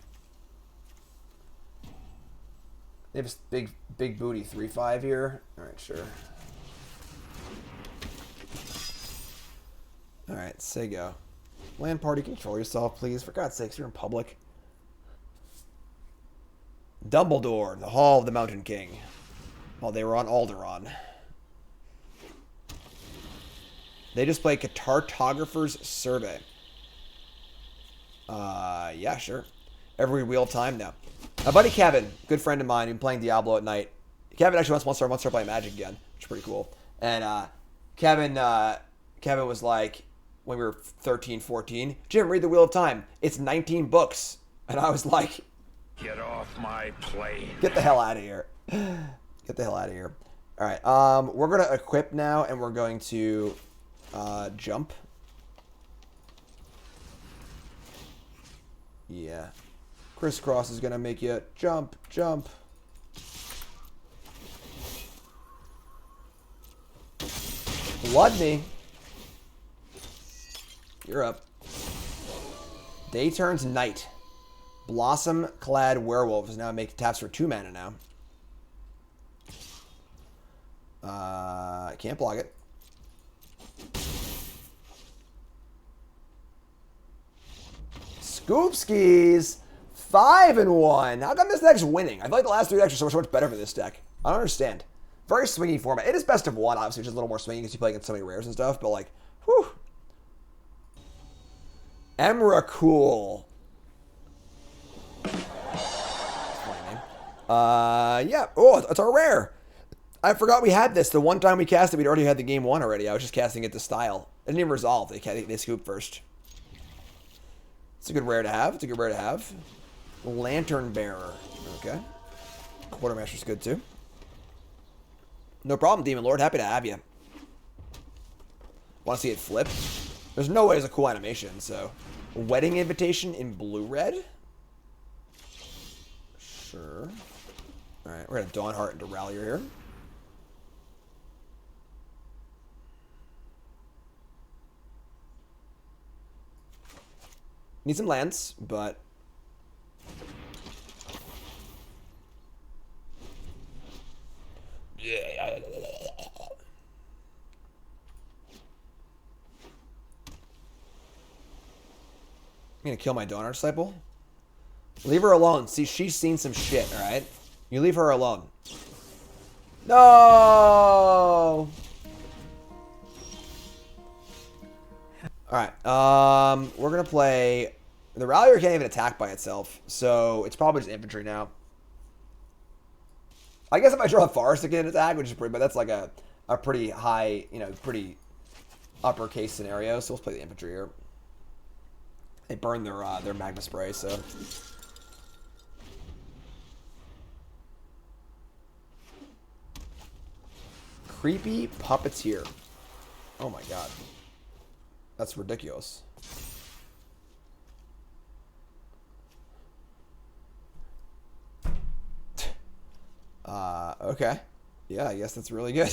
Speaker 2: They have a big booty 3/5 here. All right, sure. Alright, say go. Land party, control yourself, please. For God's sakes, you're in public. Dumbledore, the Hall of the Mountain King. While they were on Alderaan. They just play Cartographer's Survey. Yeah, sure. Every Wheel of Time now. My buddy Kevin, good friend of mine, been playing Diablo at night. Kevin actually wants to start playing Magic again, which is pretty cool. And Kevin was like, when we were 13, 14, Jim, read the Wheel of Time. It's 19 books. And I was like,
Speaker 5: Get off my plane.
Speaker 2: Get the hell out of here. Get the hell out of here. All right, we're going to equip now, and we're going to jump. Yeah. Crisscross is going to make you jump. Blood me. You're up. Day turns night. Blossom-clad werewolves now make taps for 2 mana now. Can't block it. Scoop skis. 5-1. How come this deck's winning? I feel like the last 3 decks are so much better for this deck. I don't understand. Very swingy format. It is best of 1, obviously, which is a little more swingy because you play against so many rares and stuff. But like, whew. Emrakul. Yeah. Oh, it's our rare. I forgot we had this. The one time we cast it, we'd already had the game 1 already. I was just casting it to style. It didn't even resolve. They scoop first. It's a good rare to have. Lantern Bearer. Okay. Quartermaster's good too. No problem, Demon Lord. Happy to have you. Want to see it flip? There's no way it's a cool animation, so. Wedding Invitation in blue-red? Sure. Alright, we're going to Dawnheart into Rallier here. Need some lands, but yeah. I'm gonna kill my Donor Disciple. Leave her alone. See, she's seen some shit, alright? You leave her alone. No! Alright, we're gonna play... The Rallier can't even attack by itself, so it's probably just infantry now. I guess if I draw a Forest, it can attack, which is pretty... But that's like a pretty high, you know, pretty uppercase scenario, so let's play the infantry here. They burn their Magma Spray, so... Creepy Puppeteer. Oh my god. That's ridiculous. Okay. Yeah, I guess that's really good.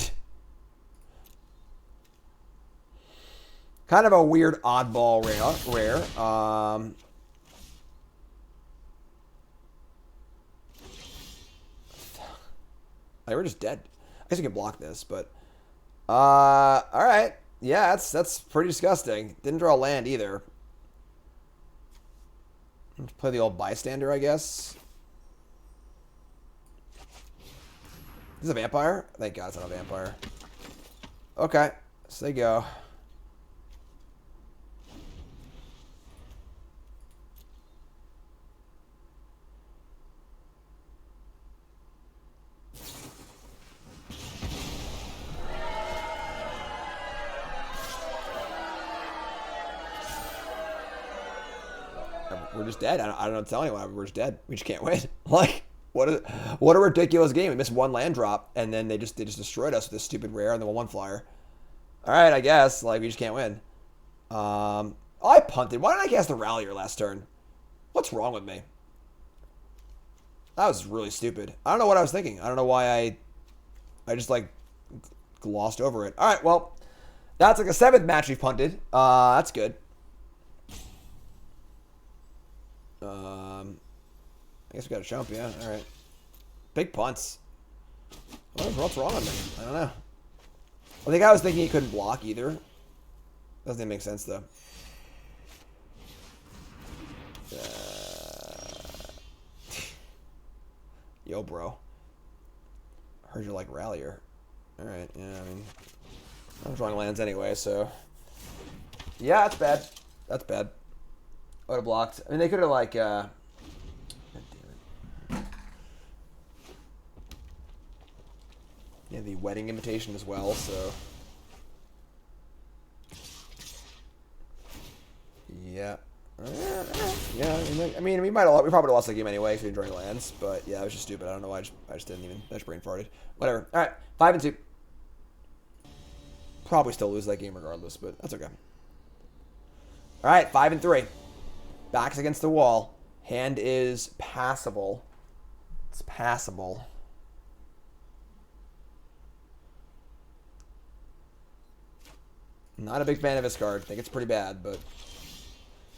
Speaker 2: Kind of a weird oddball rare. They were just dead. I guess we can block this, but alright. Yeah, that's pretty disgusting. Didn't draw land either. Let's play the old bystander, I guess. This is a vampire? Thank God it's not a vampire. Okay, so they go. We're just dead. I don't know what to tell anyone. We're just dead. We just can't win. Like, what a ridiculous game. We missed one land drop, and then they just destroyed us with this stupid rare and the 1/1 flyer. All right, I guess. Like, we just can't win. I punted. Why didn't I cast the Rallier last turn? What's wrong with me? That was really stupid. I don't know what I was thinking. I don't know why I just, like, glossed over it. All right, well, that's like a 7th match we've punted. That's good. I guess we got to jump, yeah. All right. Big punts. What's wrong with me? I don't know. I think I was thinking he couldn't block either. Doesn't even make sense, though. Yo, bro. Heard you like Rallier. All right, yeah, I mean, I'm drawing lands anyway, so. Yeah, that's bad. That's bad. I would have blocked. I mean, they could have, like, God damn it. Yeah, the wedding invitation as well, so. Yeah. Yeah, I mean, we probably lost the game anyway if we didn't draw any lands, but yeah, it was just stupid. I don't know why I just didn't even, I just brain farted. Whatever. All right, 5-2. Probably still lose that game regardless, but that's okay. All right, 5-3. Backs against the wall. Hand is passable. It's passable. Not a big fan of this card. I think it's pretty bad, but...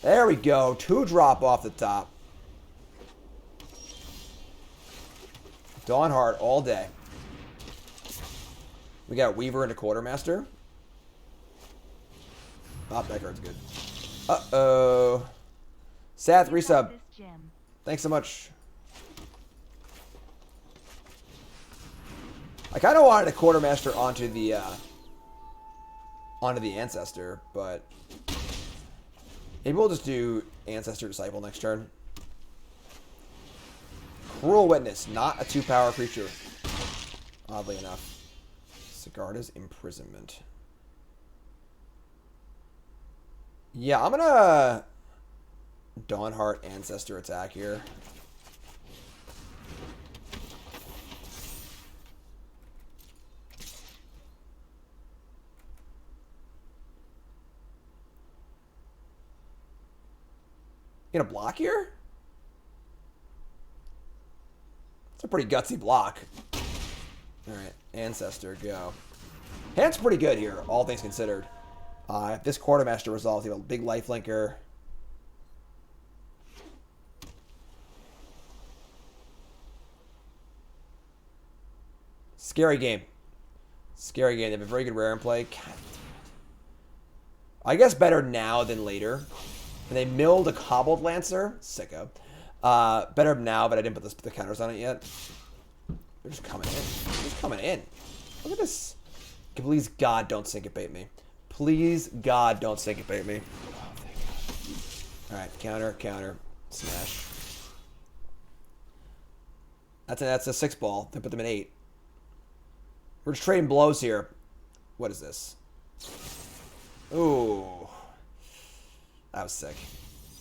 Speaker 2: There we go. 2 drop off the top. Dawnheart all day. We got Weaver into Quartermaster. Oh, that card's good. Uh-oh. Sath, resub. Thanks so much. I kind of wanted a Quartermaster onto the Ancestor, but maybe we'll just do Ancestor Disciple next turn. Cruel Witness, not a 2-power creature. Oddly enough. Sigarda's Imprisonment. Yeah, I'm gonna Dawnheart Ancestor attack here. You gonna block here? It's a pretty gutsy block. Alright, Ancestor, go. Hand's pretty good here, all things considered. If this Quartermaster resolves, you have a big lifelinker. Scary game. Scary game. They have a very good rare in play. God damn it. I guess better now than later. And they milled a Cobbled Lancer. Sicko. Better now, but I didn't put the counters on it yet. They're just coming in. They're just coming in. Look at this. Please, God, don't syncopate me. Please, God, don't syncopate me. Oh, thank God. Alright, counter, smash. That's a 6 ball. They put them in 8. We're just trading blows here. What is this? Ooh. That was sick.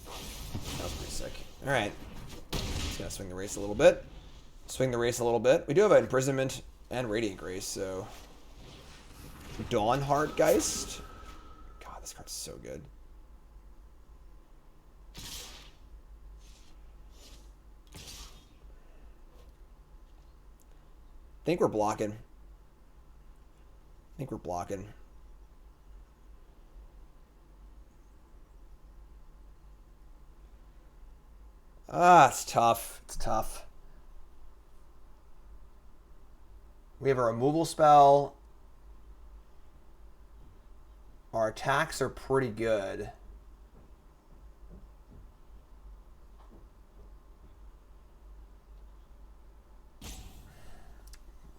Speaker 2: That was pretty sick. Alright. Just gotta swing the race a little bit. We do have an Imprisonment and Radiant Grace, so... Dawn Heartgeist. God, this card's so good. I think we're blocking. Ah, it's tough. We have a removal spell. Our attacks are pretty good.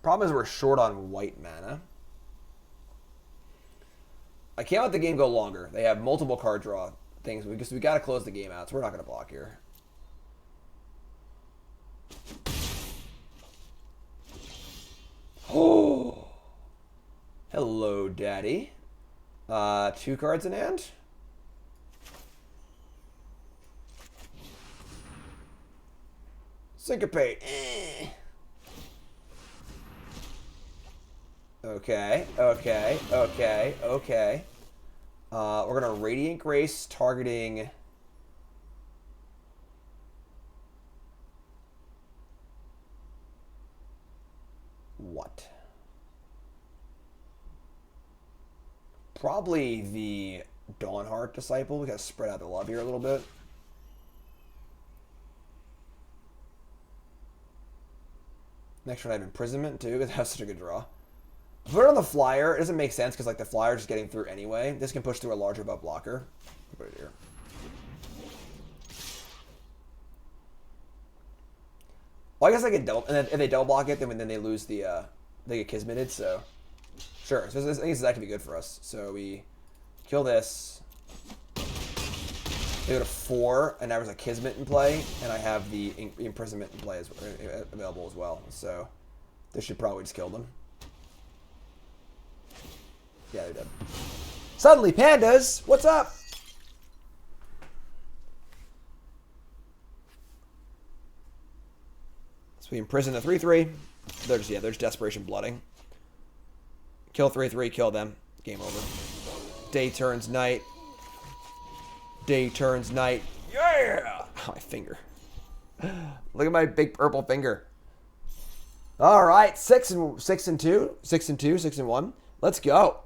Speaker 2: Problem is we're short on white mana. I can't let the game go longer. They have multiple card draw things. We got to close the game out, so we're not going to block here. Oh, hello, Daddy. 2 cards in hand. Syncopate. Okay. We're gonna Radiant Grace targeting. What? Probably the Dawnheart Disciple. We gotta spread out the love here a little bit. Next one I have Imprisonment too, because that's such a good draw. Put it on the flyer. It doesn't make sense because like the flyer's just getting through anyway. This can push through a larger buff blocker. Put it here. Well, I guess I can double, and then if they double block it, then they lose the they get kismeted. So sure. So I think this is actually good for us. So we kill this. They go to 4, and now there's a kismet in play, and I have the imprisonment in play available as well. So this should probably just kill them. Yeah, they're dead. Suddenly, pandas, what's up? So we imprison the 3/3. They're just desperation blooding. Kill 3/3, kill them. Game over. Day turns night. Day turns night. Yeah! Oh, my finger. Look at my big purple finger. All right, 6 and 2, 6 and 2, 6 and 1. Let's go.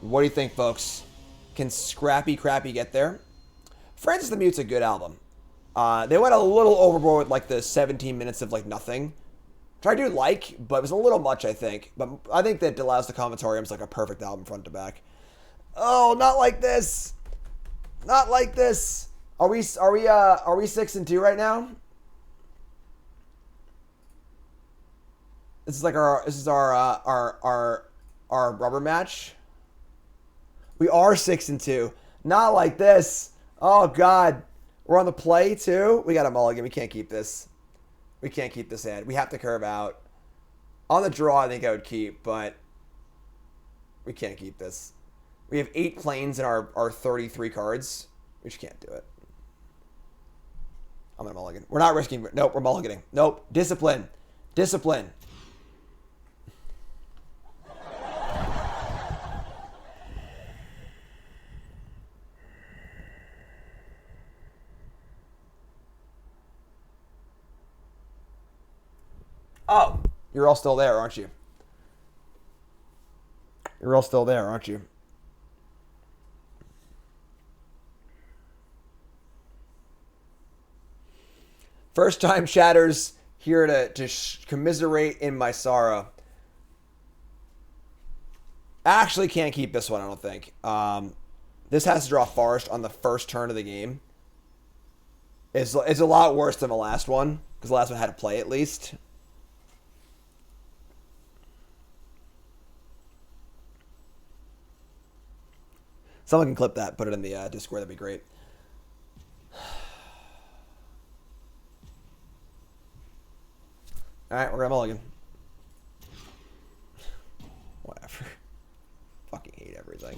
Speaker 2: What do you think, folks? Can Scrappy Crappy get there? Francis the Mute's a good album. They went a little overboard with like the 17 minutes of like nothing, which I do like, but it was a little much, I think. But I think that Delouse the Commentatorium is like a perfect album front to back. Oh, not like this. Not like this. Are we 6 and 2 right now? This is like our rubber match. We are 6 and 2. Not like this. Oh God. We're on the play too. We got a mulligan. We can't keep this. We can't keep this in. We have to curve out. On the draw, I think I would keep, but we can't keep this. We have 8 planes in our 33 cards. We just can't do it. I'm gonna mulligan. We're not risking. Nope, we're mulliganing. Nope. Discipline. Discipline. Oh, you're all still there, aren't you? You're all still there, aren't you? First time chatters here to commiserate in my sorrow. Actually can't keep this one, I don't think. This has to draw Forest on the first turn of the game. It's a lot worse than the last one, because the last one had to play at least. Someone can clip that, put it in the Discord, that'd be great. Alright, we're gonna mulligan. Whatever. Fucking hate everything.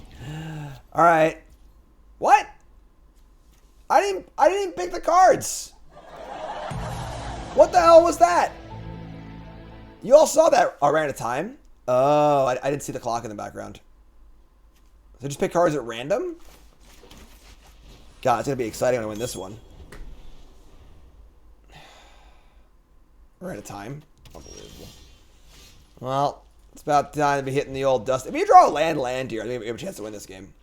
Speaker 2: Alright. What? I didn't even pick the cards. What the hell was that? You all saw that. I ran out of time. Oh, I didn't see the clock in the background. So just pick cards at random? God, it's gonna be exciting when I win this one. We're out of time. Unbelievable. Well, it's about time to be hitting the old dust. If you draw a land here, I think we have a chance to win this game.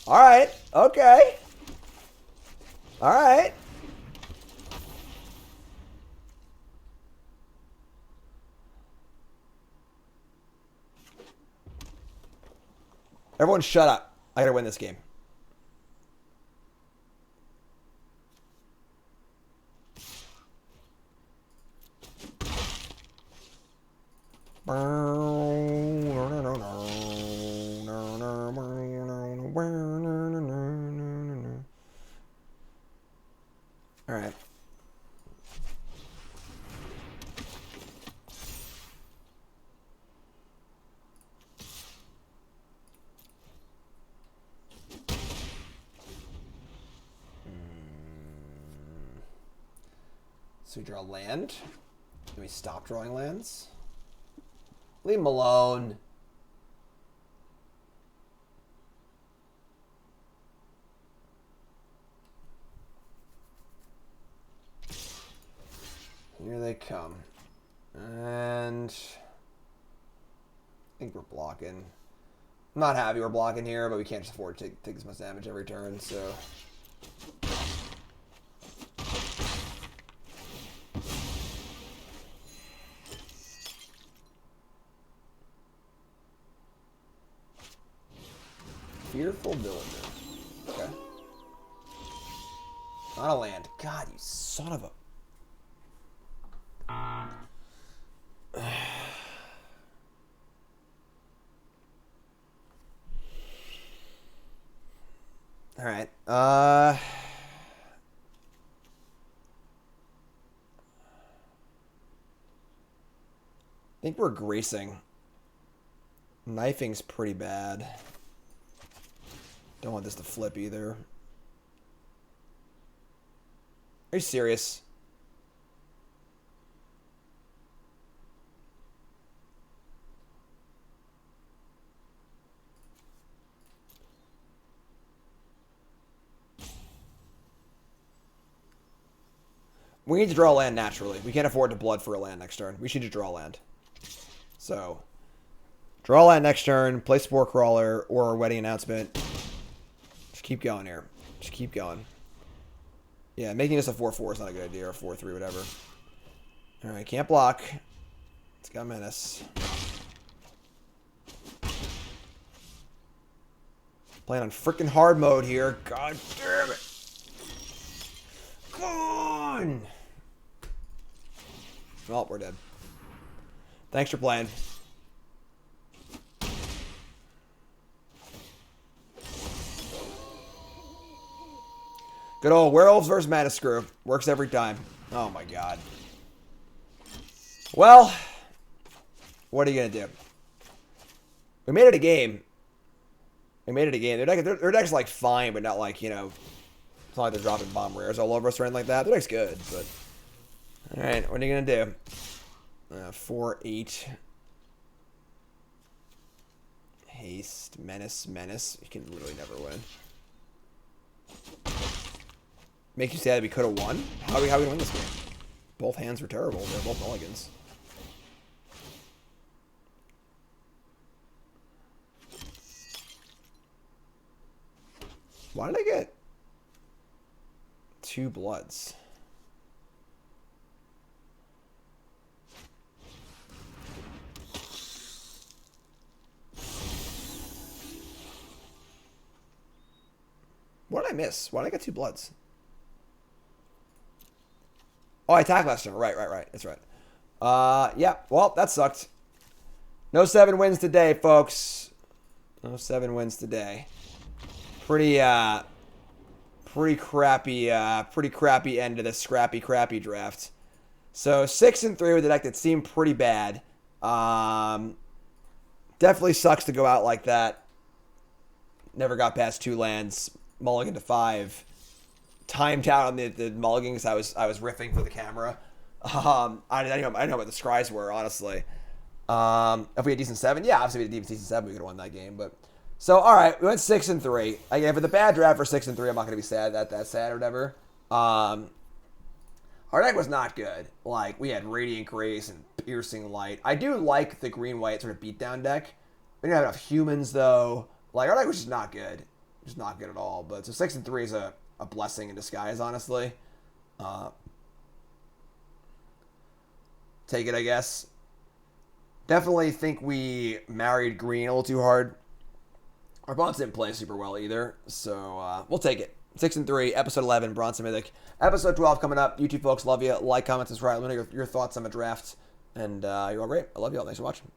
Speaker 2: Alright. Okay. Alright. Everyone shut up. I gotta win this game. All right. So we draw land. Then we stop drawing lands. Leave him alone. Here they come. And I think we're blocking. I'm not happy we're blocking here, but we can't just afford to take this much damage every turn, so. Fearful Villager. Okay. Not a land. God, you son of a... All right. I think we're gracing. Knifing's pretty bad. Don't want this to flip either. Are you serious? We need to draw land naturally. We can't afford to blood for a land next turn. We should just draw land. So, draw land next turn, play Spore Crawler or Wedding Announcement. Just keep going here. Just keep going. Yeah, making this a 4-4 is not a good idea, or a 4-3, whatever. Alright, can't block. It's got Menace. Playing on freaking hard mode here. God damn it. Come on! Well, we're dead. Thanks for playing. Good old Werewolves versus Mana Screw. Works every time. Oh my god. Well, what are you going to do? We made it a game. We made it a game. Their deck's like fine, but not like, you know, it's not like they're dropping bomb rares all over us or anything like that. Their deck's good, but... Alright, what are you going to do? 4-8. Haste, Menace. You can literally never win. Make you sad we could have won? How are we going to win this game? Both hands were terrible. They're both mulligans. Why did I get 2 bloods? What did I miss? Why did I get 2 bloods? Oh, I attacked last turn. Right. That's right. Yeah. Well, that sucked. No 7 wins today, folks. No 7 wins today. Pretty crappy end to this scrappy draft. So 6-3 with a deck that seemed pretty bad. Definitely sucks to go out like that. Never got past 2 lands. Mulligan to 5. Timed out on the mulligan because I was riffing for the camera. I didn't know what the scries were, honestly. If we had decent 7, yeah, obviously if we had decent 7, we could have won that game. But so all right, we went 6-3. Again, for the bad draft for 6-3, I'm not gonna be sad that sad or whatever. Our deck was not good. Like, we had Radiant Grace and Piercing Light. I do like the green-white sort of beatdown deck. We didn't have enough humans, though. Like, our deck was just not good. Just not good at all. But so 6-3 is a blessing in disguise, honestly. Take it, I guess. Definitely think we married green a little too hard. Our bonds didn't play super well either. So, we'll take it. 6-3, episode 11, Bronze Mythic. Episode 12 coming up. You two folks, love you. Like, comment, subscribe. Let me know your thoughts on the draft. And you're all great. I love you all. Thanks for watching.